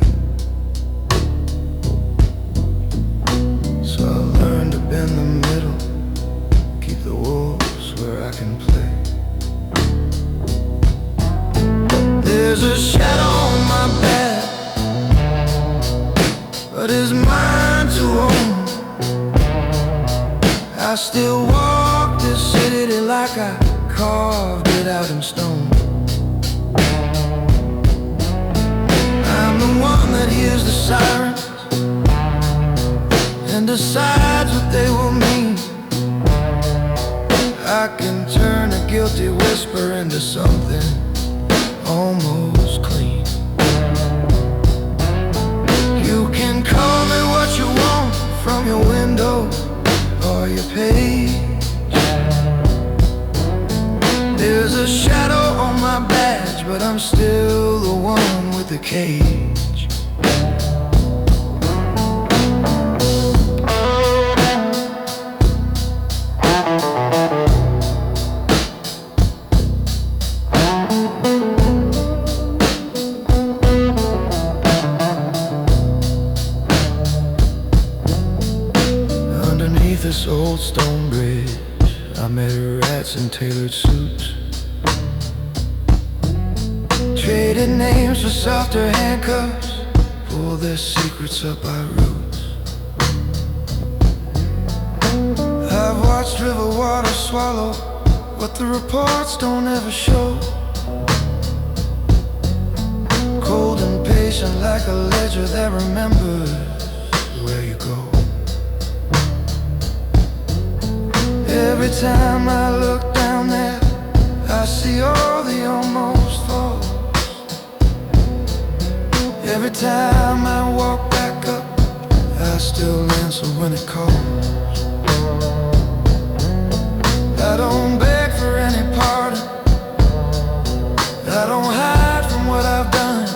So I learned to bend the middle, keep the wolves where I can play. There's a shadow on my back, but it's mine to own. I still walk this city like I carved it out in stone. I'm the one that hears the sirens and decides what they will mean. I can turn a guilty whisper into something almost clean. You can call me what you want from your window or your page. There's a shadow on my badge, but I'm still the one with the cage. This old stone bridge, I met rats in tailored suits, traded names for softer handcuffs, pulled their secrets up by roots. I've watched river water swallow what the reports don't ever show, cold and patient like a ledger that remembers where you go. Every time I look down there, I see all the almost falls. Every time I walk back up, I still answer when it calls. I don't beg for any pardon, I don't hide from what I've done.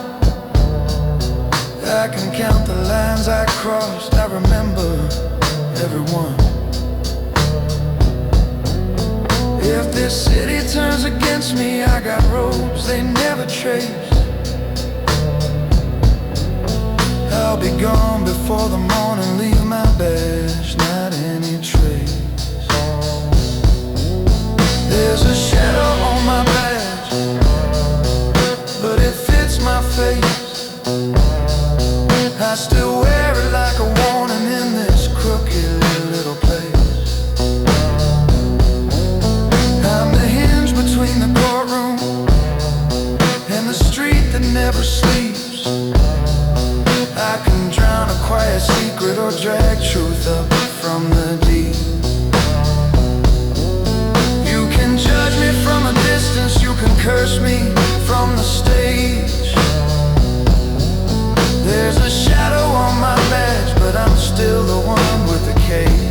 I can count the lines I crossed, I remember everyone. If this city turns against me, I got robes they never trace. I'll be gone before the morning, leave my badge, not any trace. There's a shadow on my badge, but it fits my face. I still wear it like a warning in this crooked little place. I'm the hinge between the courtroom and the street that never sleeps. I can drown a quiet secret or drag truth up from the deep. You can judge me can curse me from the stage. There's a shadow on my ledge, but I'm still the one with the cage.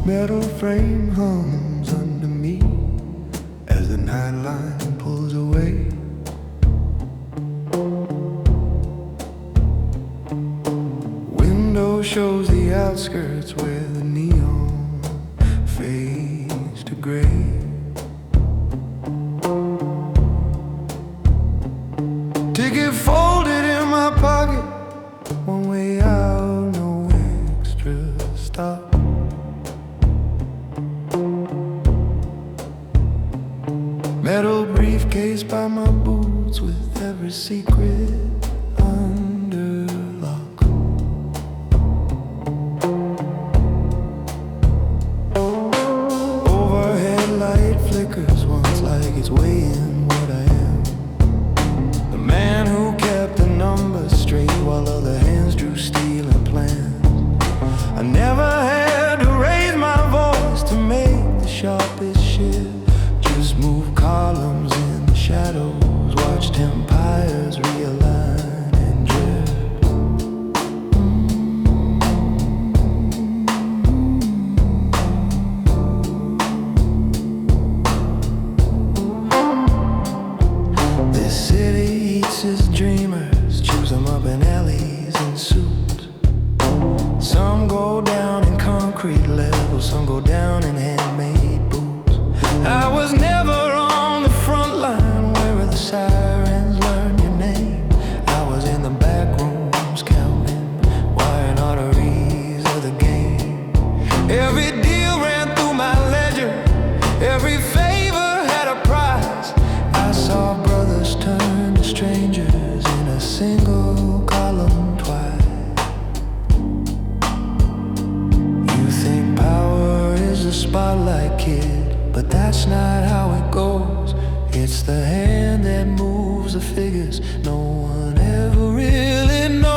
Metal frame hums under me as the nightline pulls away. Window shows the outskirts where the neon fades to gray. Ticket folded in my pocket, one way out, no extra stop. Metal briefcase by my boots with every secret under lock. Overhead light flickers once like it's weighing what I am. The man who kept the numbers straight while other hands drew steel and plans. I never had to raise my voice to make the sharpest shift. Just move columns in the shadows, watched empires realign and drift. This city eats its dreamers, chews them up in alleys and suits. Some go down in concrete levels, some go down in handmade boots. I was never on the front line where the sirens learn your name. I was in the back rooms counting wiring arteries of the game. Every deal ran through my ledger, every favor had a price. I saw brothers turn to strangers in a single column twice. You think power is a spotlight, kid, but that's not how it goes. It's the hand that moves the figures no one ever really knows.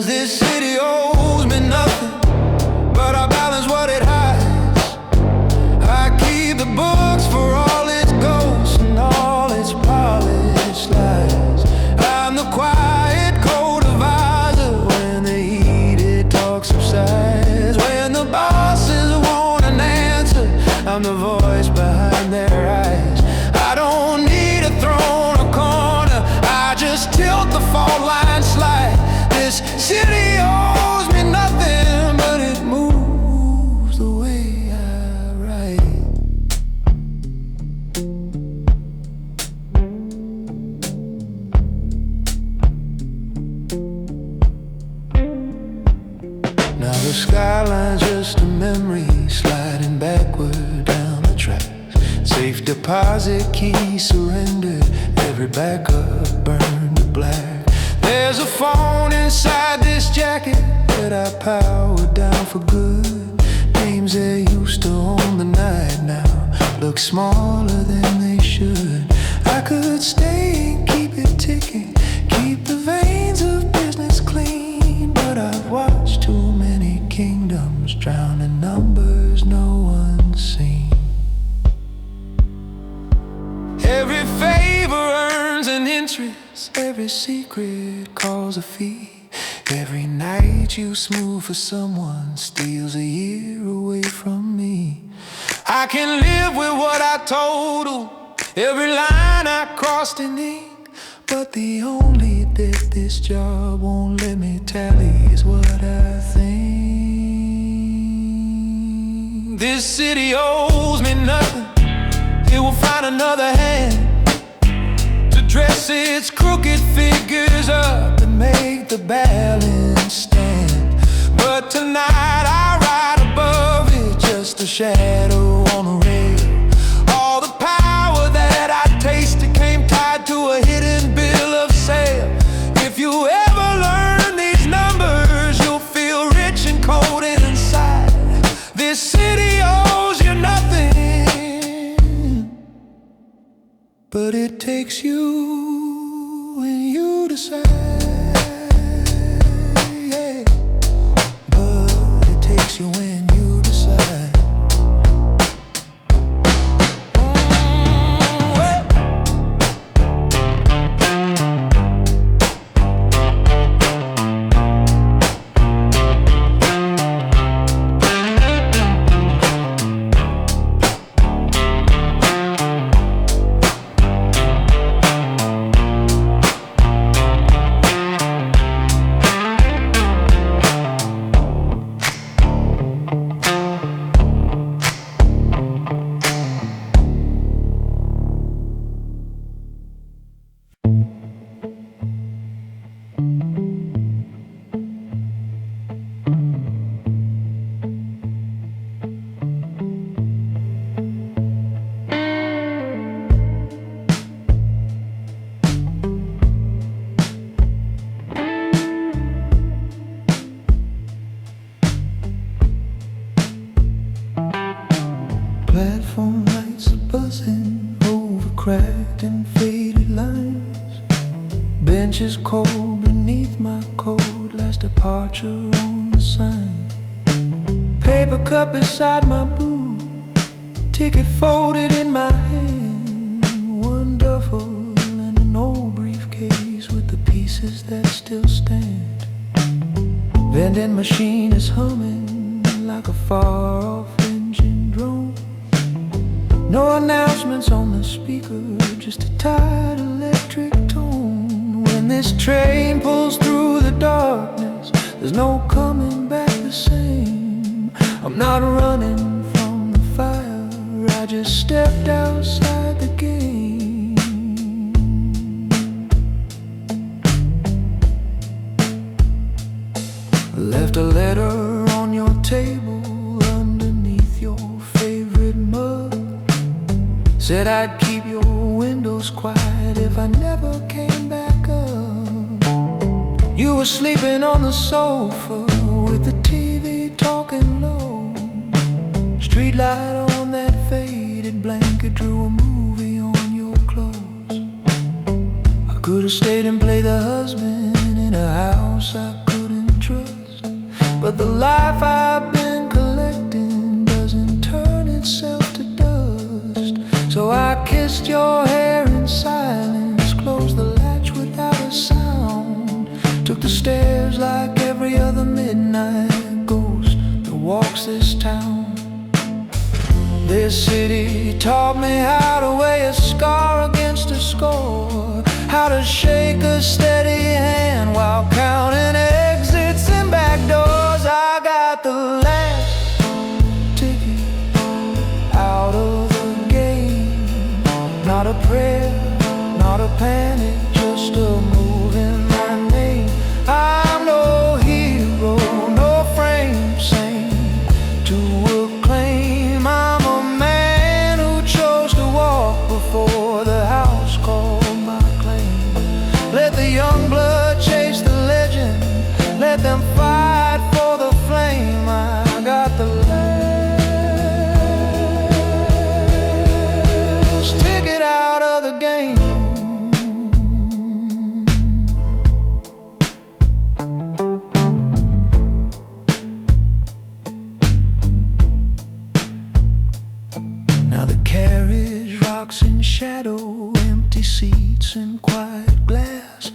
This city owes me nothing, but I balance what it hides. I keep the books for all its ghosts and all its polished lies. I'm the quiet code divisor when the heated talk subsides. When the bosses want an answer, I'm the voice behind their eyes. I don't need a throne or corner, I just tilt the fault line slide. This city owes me nothing, but it moves the way I write. Now the skyline's just a memory sliding backward down the tracks. Safe deposit key surrendered, every backup burned to black. There's a phone inside this jacket that I powered down for good. Names that used to own the night now look smaller than they should. I could stay and keep it ticking, keep the vein every secret calls a fee. Every night you smooth for someone steals a year away from me. I can live with what I told her, every line I crossed in ink, but the only debt this job won't let me tally is what I think. This city owes me nothing, it will find another hand to dress its crooked figures up and make the balance stand. But tonight I ride above it, just a shadow on a rail. All the power that I tasted came tied to a hidden bill of sale. If you ever learn these numbers, you'll feel rich and cold inside. This city owes you nothing, but it takes you when you decide. Yeah. But it takes you when you decide. Platform lights are buzzing over cracked and faded lines. Benches cold beneath my coat, last departure on the sign. Paper cup beside my boot, ticket folded in my hand. One duffel and an old briefcase with the pieces that still stand. Vending machine is humming like a far-off engine drone. No announcements on the speaker, just a tired electric tone. When this train pulls through the darkness, there's no coming back the same. I'm not running from the fire, I just stepped outside the game. Left a letter on your table underneath your favorite mug. Said I'd keep your windows quiet if I never came back up. You were sleeping on the sofa with the TV talking low. Street light on that faded blanket drew a movie on your clothes. I could have stayed and played the husband in a house I couldn't trust, but the life I've been collecting doesn't turn itself to dust. So I kissed your hair in silence, closed the latch without a sound, took the stairs like every other midnight ghost that walks this town. This city taught me how to weigh a scar against a score, how to shake a steady hand while counting exits and back doors. I got the last ticket out of the game. Not a prayer, not a panic, just a move in my name. I'm no hero, no frame saint to acclaim. I'm a man who chose to walk before the house called my claim. Let the young blood chase the legend, let them fight for the flame. I got the last ticket out of the game. Now the carriage rocks in shadow, empty seats and quiet glass.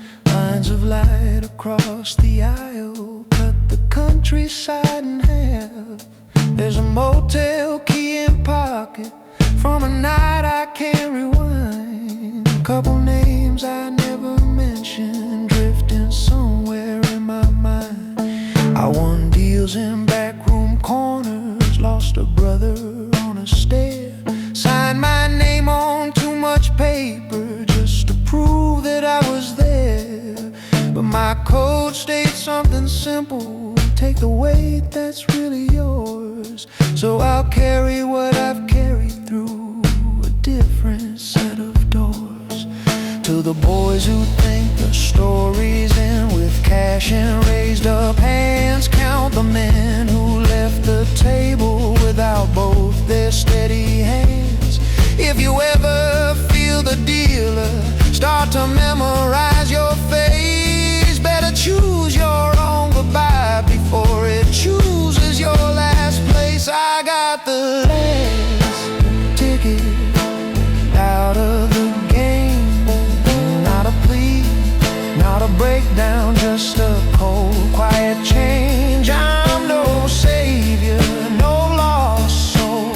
light across the aisle cut the countryside in half. There's a motel key in pocket from a night I can't rewind. A couple names I never mentioned drifting somewhere in my mind. I won deals in backroom corners, lost a brother on a stair, signed my name on too much paper just to prove that I was there. But my code states something simple: take the weight that's really yours. So I'll carry what I've carried through a different set of doors. To the boys who think the story's in with cash and raised up hands, count the men who left the table without both their steady hands. If you ever feel the dealer start to memorize your face, better choose your own goodbye before it chooses your last place. I got the last ticket out of the game. Not a plea, not a breakdown, just a cold, quiet change. I'm no savior, no lost soul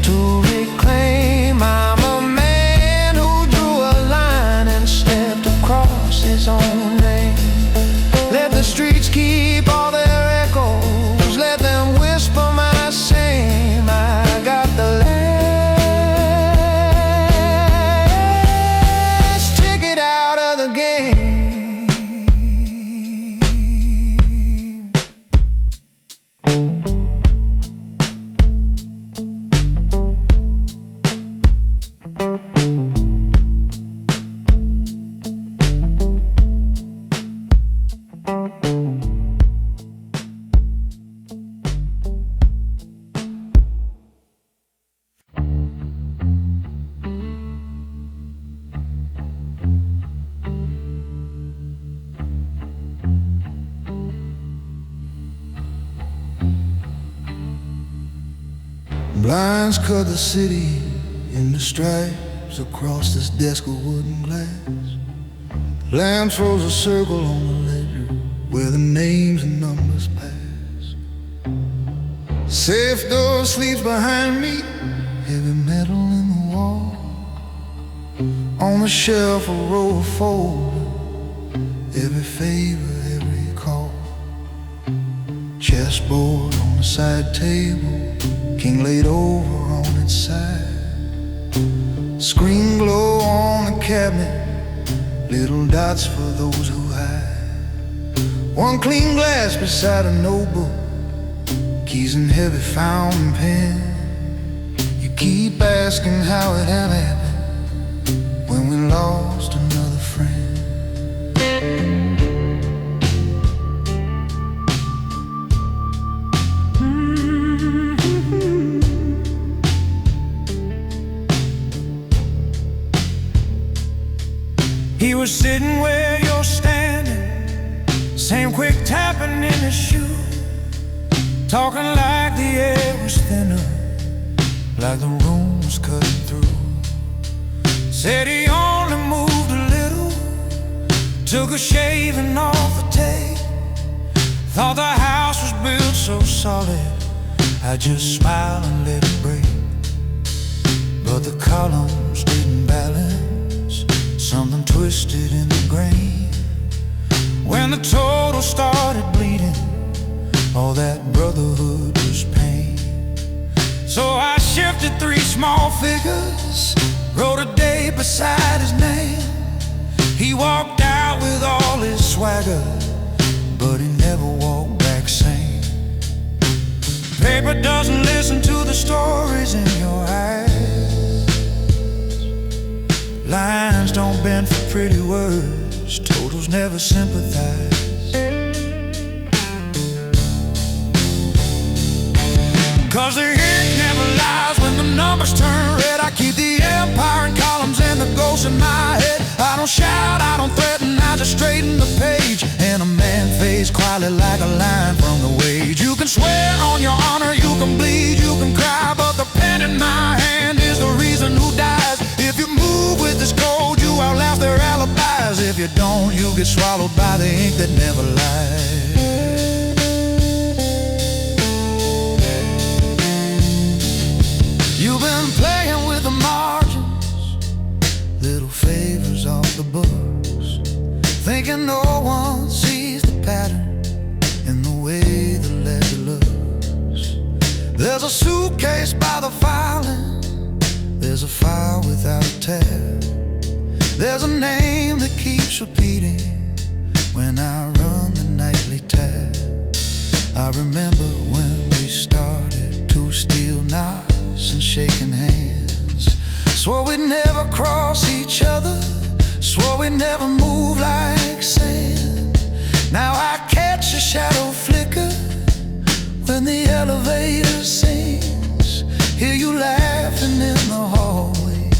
to reclaim. I'm a man who drew a line and stepped across his own name. Let the streets keep all their echoes, let them whisper my shame. I got the last ticket out of the game. Blinds cut the city into stripes across this desk of wooden glass. Lamp throws a circle on the ledger where the names and numbers pass. Safe door sleeps behind me, heavy metal in the wall. On the shelf a row of folders, every favor, every call. Chessboard on the side table, king laid over on its side. Screen glow on the cabinet, little dots for those who hide. One clean glass beside a notebook, keys and heavy fountain pen. You keep asking how it had happened when we lost another friend. He was sitting where you're standing, same quick tapping in his shoe, talking like the air was thinner, like the room was cutting through. Said he only moved a little, took a shaving off the tape. Thought the house was built so solid, I just smiled and let it break. But the columns didn't balance, something twisted in the grain. When the total started bleeding, all that brotherhood was pain. So I shifted 3 small figures, wrote a date beside his name. He walked out with all his swagger, but he never walked back sane. Paper doesn't listen to the stories in your eyes. Lines don't bend for pretty words, totals never sympathize. Cause the ink never lies when the numbers turn red. I keep the empire in columns and the ghosts in my head. I don't shout, I don't threaten, I just straighten the page. And a man fades quietly like a line from the wage. You can swear on your honor, you can bleed, you can cry, but the pen in my hand is the reason who dies. If you move with this code, you outlaugh their alibis. If you you don't, you get swallowed by the ink that never lies. You've been playing with the margins, little favors off the books, thinking no one sees the pattern in the way the ledger looks. There's a suitcase by the filing, there's a file without a tab. There's a name that keeps repeating when I run the nightly tab. I remember when we started to steal nights and shaking hands. Swore we'd never cross each other, swore we'd never move like sand. Now I catch a shadow flicker when the elevator sings. Hear you laughing in the hallway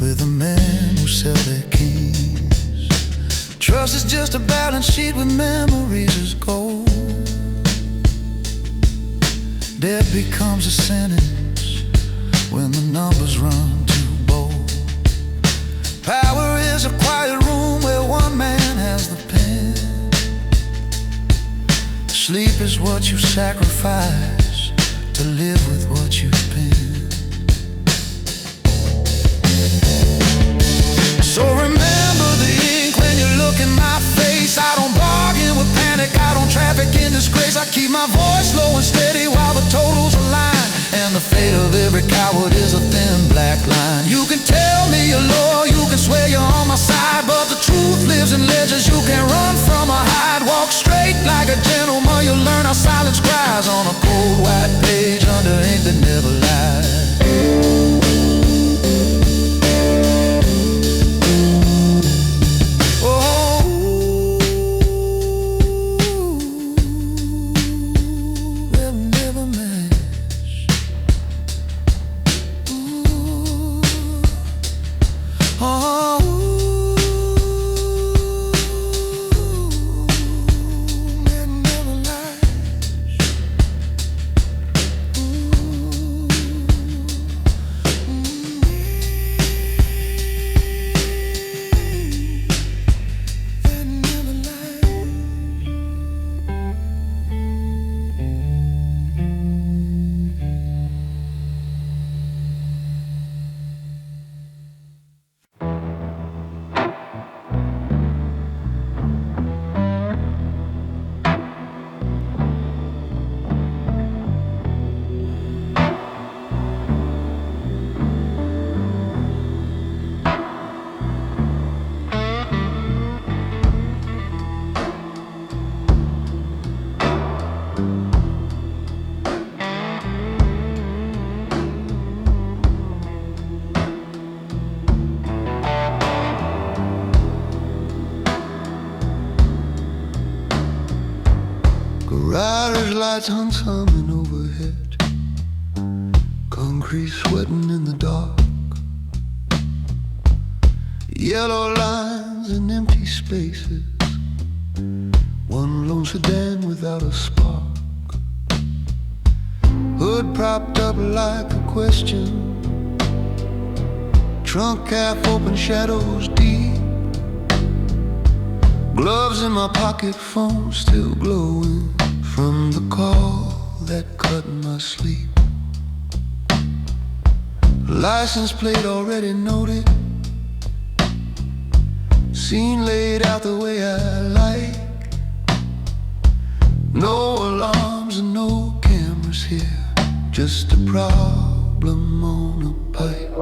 with the men who sell their kings. Trust is just a balance sheet with memories as gold. Debt becomes a sentence when the numbers run too bold. Power is a quiet room where one man has the pen. Sleep is what you sacrifice to live with what you've been. So remember the ink when you look in my face. I don't bargain with panic, I don't traffic in disgrace. I keep my voice low and steady while the totals align. And the fate of every coward is a thin black line. You can tell me you're loyal, you can swear you're on my side, but the truth lives in ledgers you can't run from or hide. Walk straight like a gentleman, you'll learn how silence cries on a cold white page under ink that never lies. Riders' lights hung humming overhead, concrete sweating in the dark, yellow lines and empty spaces, one lone sedan without a spark, hood propped up like a question, trunk half open, shadows deep, gloves in my pocket, phone still glowing from the call that cut my sleep. License plate already noted, scene laid out the way I like. No alarms and no cameras here, just a problem on a pipe.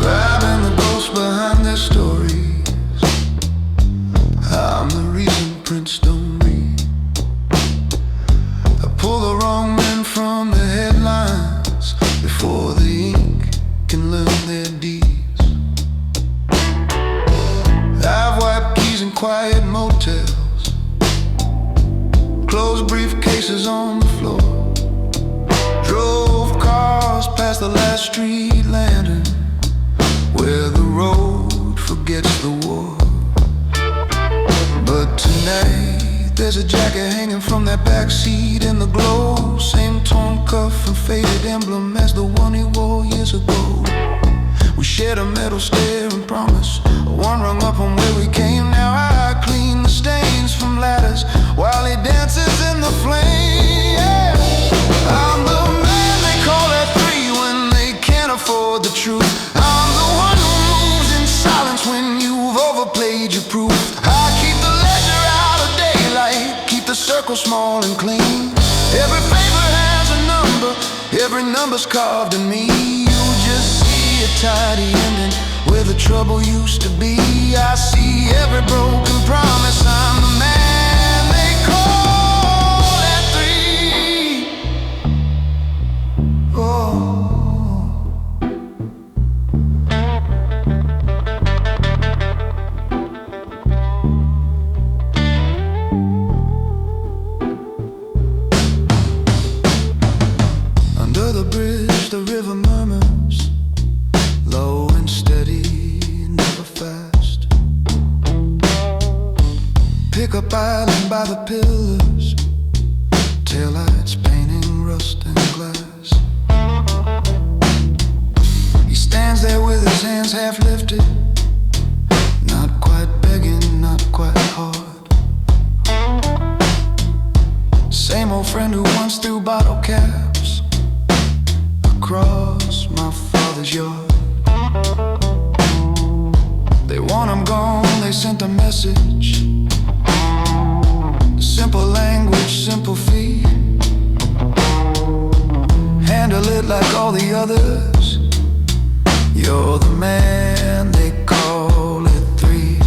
Grabbing the ghosts behind their stories, I'm the reason prints don't read. I pull the wrong men from the headlines before the ink can learn their deeds. I've wiped keys in quiet motels, closed briefcases on the floor, drove cars past the last street lantern where the road forgets the war. But tonight there's a jacket hanging from that back seat in the glow, same torn cuff and faded emblem as the one he wore years ago. We shared a metal stair and promise, one rung up on where we came. Now I clean the stains from ladders while he dances in the flame. Yeah. I'm the man they call at 3 when they can't afford the truth. I'm the one who moves in silence when you've overplayed your proof. I keep the ledger out of daylight, keep the circle small and clean. Every favor has a number, every number's carved in me. You just see a tidy ending where the trouble used to be. I see every broken promise. I'm the man they call at 3. Oh. Under the bridge, the river murmurs, low and steady, never fast. Pickup island by the pillars, taillights painting rust and glass. He stands there with his hands half lifted, not quite begging, not quite hard. Same old friend who once threw bottle caps across my father's yard. They want him gone, they sent a message. Simple language, simple fee. Handle it like all the others. You're the man they call at 3.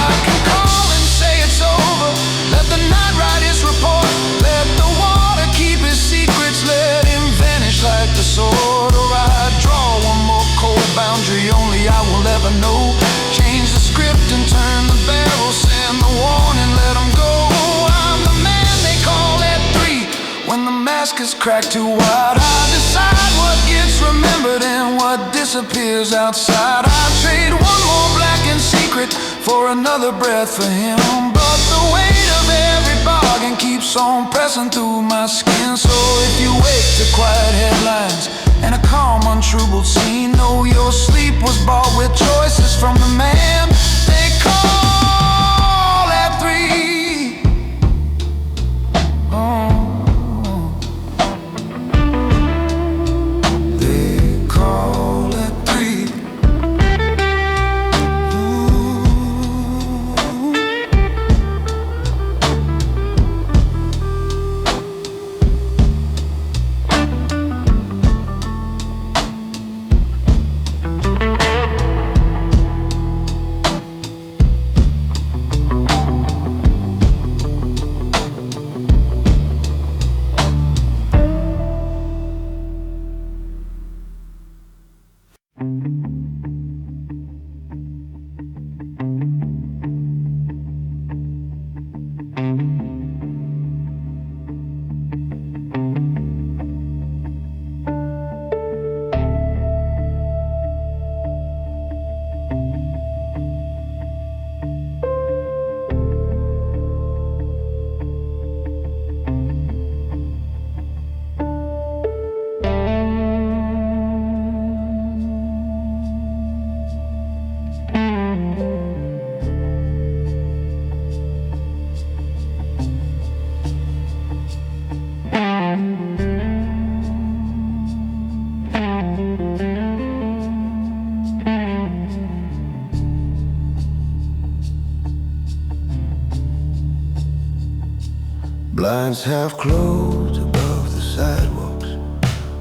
I can call and say it's over. Let the night write his report. Let the water keep his secrets. Let him vanish like the sword. Or I draw one more cold boundary only I will ever know. Change the script and turn the barrel. Send the warning, let him go. I'm the man they call at 3. When the mask is cracked too wide, I decide what gets remembered and what disappears outside. I trade one more blackened secret for another breath for him. But the weight of every bargain keeps on pressing through my skin. So if you wake to quiet headlines and a calm, untroubled scene, know your sleep was bought with choices from the man they call at 3. Oh. They call at 3. Blinds half closed above the sidewalks,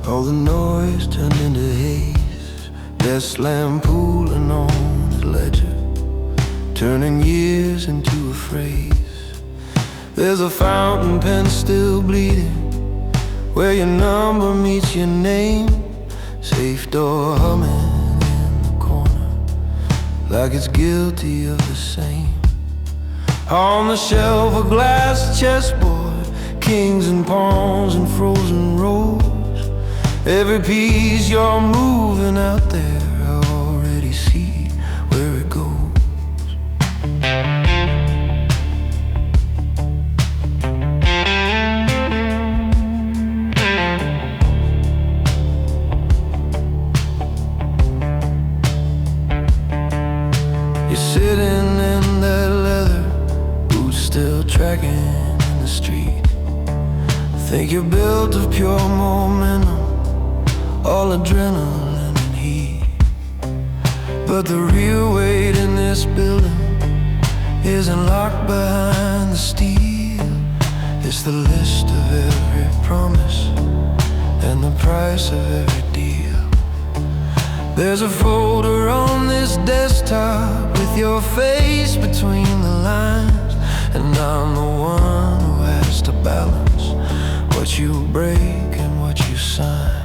all the noise turned into haze. Desk lamp pooling on the ledger, turning years into a phrase. There's a fountain pen still bleeding, where your number meets your name. Safe door humming in the corner, like it's guilty of the same. On the shelf a glass chessboard, kings and pawns and frozen rows. Every piece you're moving out there, I already see where it goes. still tracking in the street. Think you're built of pure momentum, all adrenaline and heat. But the real weight in this building isn't locked behind the steel. It's the list of every promise and the price of every deal. There's a folder on this desktop with your face between the lines, and I'm the one who has to balance what you break and what you sign.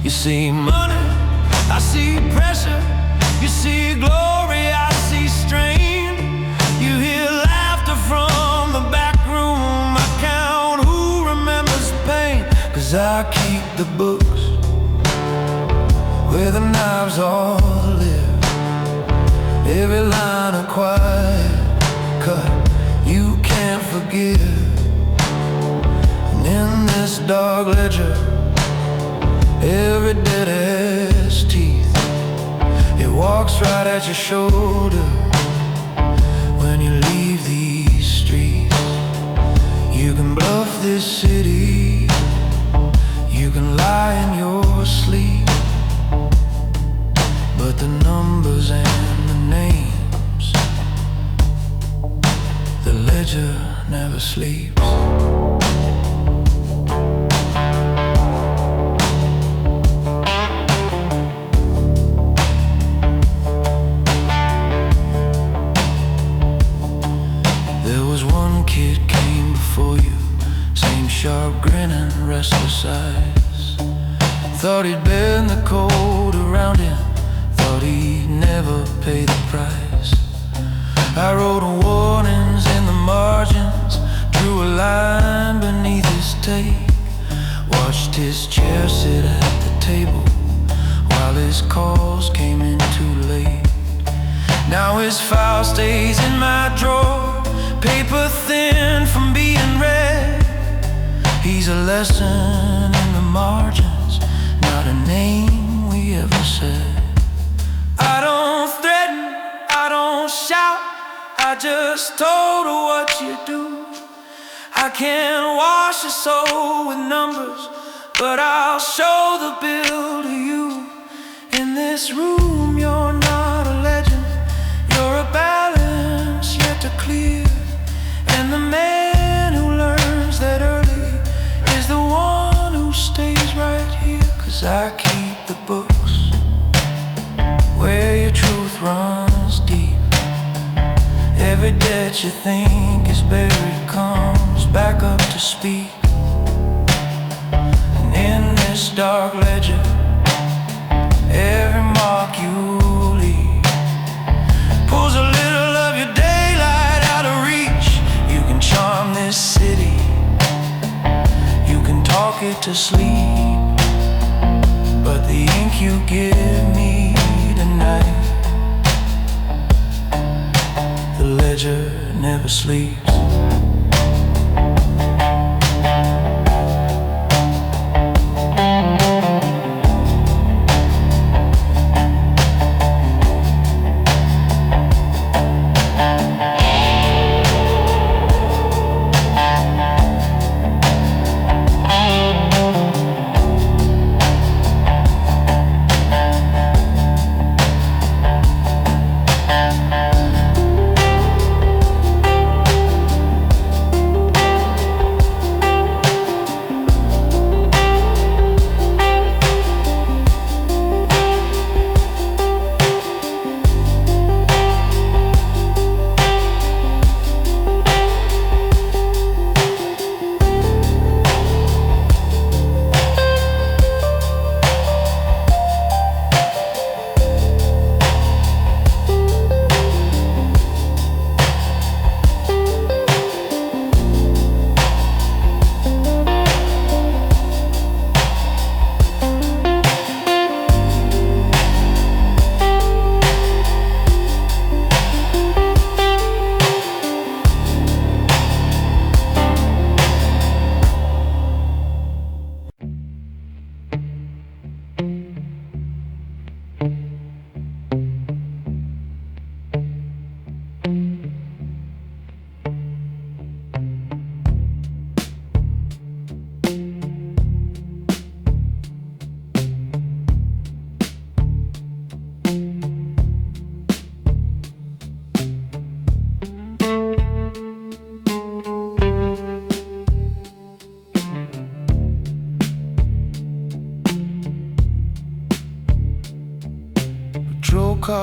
You see money, I see pressure. You see glory, I see strain. You hear laughter from the back room. I count who remembers pain, 'cause I keep the books where the knives all live. Every line of quiet cut you can't forgive. And in this dark ledger, every dead-ass teeth, it walks right at your shoulder when you leave these streets. You can bluff this city, you can lie in your sleep, but the numbers and the names, the ledger never sleeps. There was one kid came before you, same sharp grin and restless eyes. Thought he'd bend the cold around him, thought he'd never pay the price. I wrote warnings in the margins, drew a line beneath his take. Watched his chair sit at the table while his calls came in too late. Now his file stays in my drawer, paper thin from being read. He's a lesson in the margins, not a name we ever said. I don't threaten, I don't shout, I just told her what you do. I can't wash your soul with numbers, but I'll show the bill to you. In this room you're not a legend, you're a balance yet to clear. And the man who learns that early is the one who stays right here. 'Cause I keep the books where your truth runs deep. Every debt you think is buried comes back up to speak. And in this dark ledger, every mark you leave pulls a little of your daylight out of reach. You can charm this city, you can talk it to sleep, but the ink you give me tonight, the ledger never sleeps.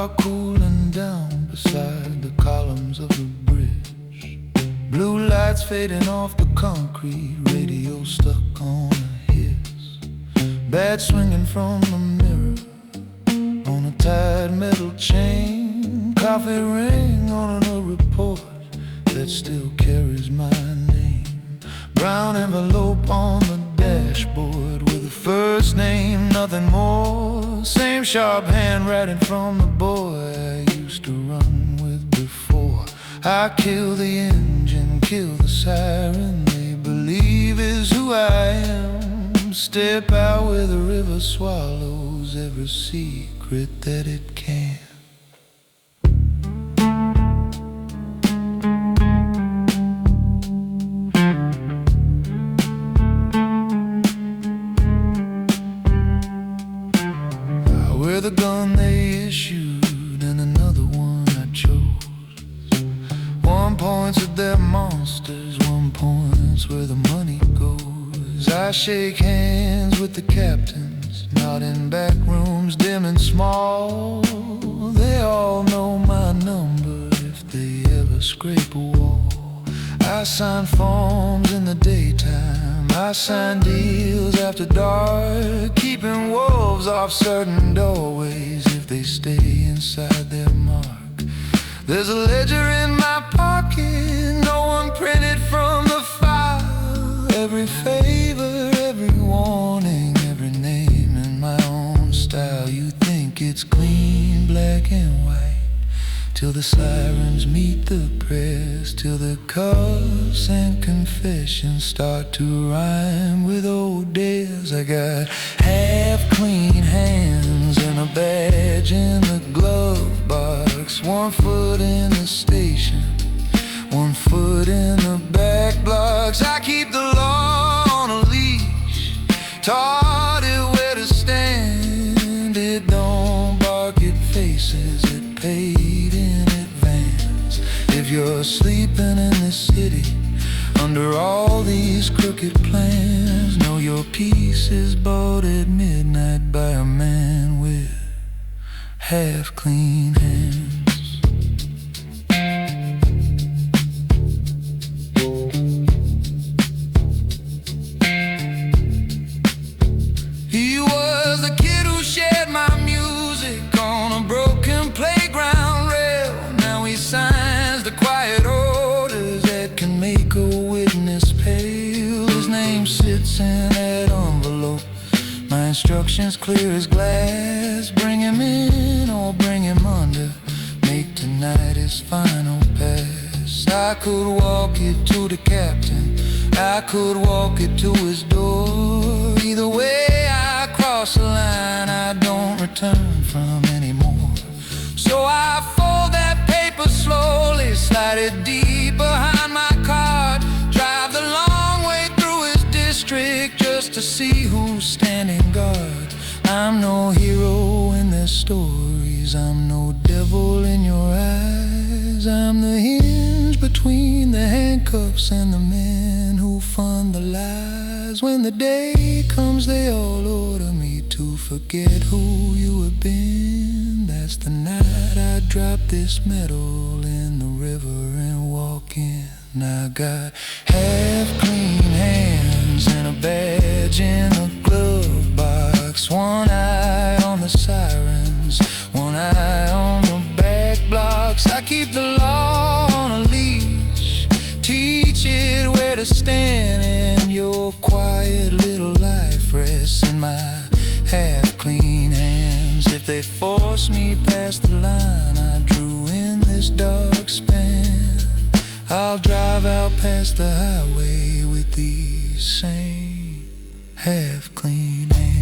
car cooling down beside the columns of the bridge. Blue lights fading off the concrete, radio stuck on a hiss. Bat swinging from the mirror on a tied metal chain. Coffee ring on a report that still carries my name. Brown envelope on the dashboard with a first name, nothing more. Same sharp handwriting from the boy I used to run with before. I kill the engine, kill the siren they believe is who I am. Step out where the river swallows every secret that it can. Wear the gun they issued and another one I chose. One points at their monsters, one points where the money goes. I shake hands with the captains, not in back rooms dim and small. They all know my number if they ever scrape a wall. I sign forms in the daytime, I sign deals after dark, keeping wolves off certain doorways if they stay inside their mark. There's a ledger in my pocket, no one printed from the file. Every favor, every warning, every name in my own style. You think it's clean, black and white, till the sirens meet the press, till the cuffs and confessions start to rhyme with old days. I got half clean hands and a badge in the glove box. 1 foot in the station, 1 foot in the back blocks. I keep the law on a leash, taught it where to stand. It don't bark at faces, it paid in advance. If you're sleeping in the city under all these crooked plans, know your peace is bought at midnight by a man with half clean hands. He was the kid who shared my music on a broken playground rail. Now he signs the quiet orders that can make a witness pale. His name sits in that envelope, my instructions clear as glass. Bring him in or bring him under, make tonight his final pass. I could walk it to the captain, I could walk it to his door. Either way I cross a line I don't return from anymore. So I fold that paper slowly, slide it deep behind my cart, drive the long way through his district just to see who's standing guard. I'm no hero in their stories, I'm no devil in your eyes. I'm the hinge between the handcuffs and the men who fund the lies. When the day comes they all order me to forget who you have been. That's the night I drop this metal in the river and walk in. I got half clean hands and a badge in a glove box. One eye on the sirens, one eye on the back blocks. I keep the law on a leash, teach it where to stand, and your quiet little life rests in my half clean hands. If they force me past the line I drew in this dark span, I'll drive out past the highway with these same half clean hands.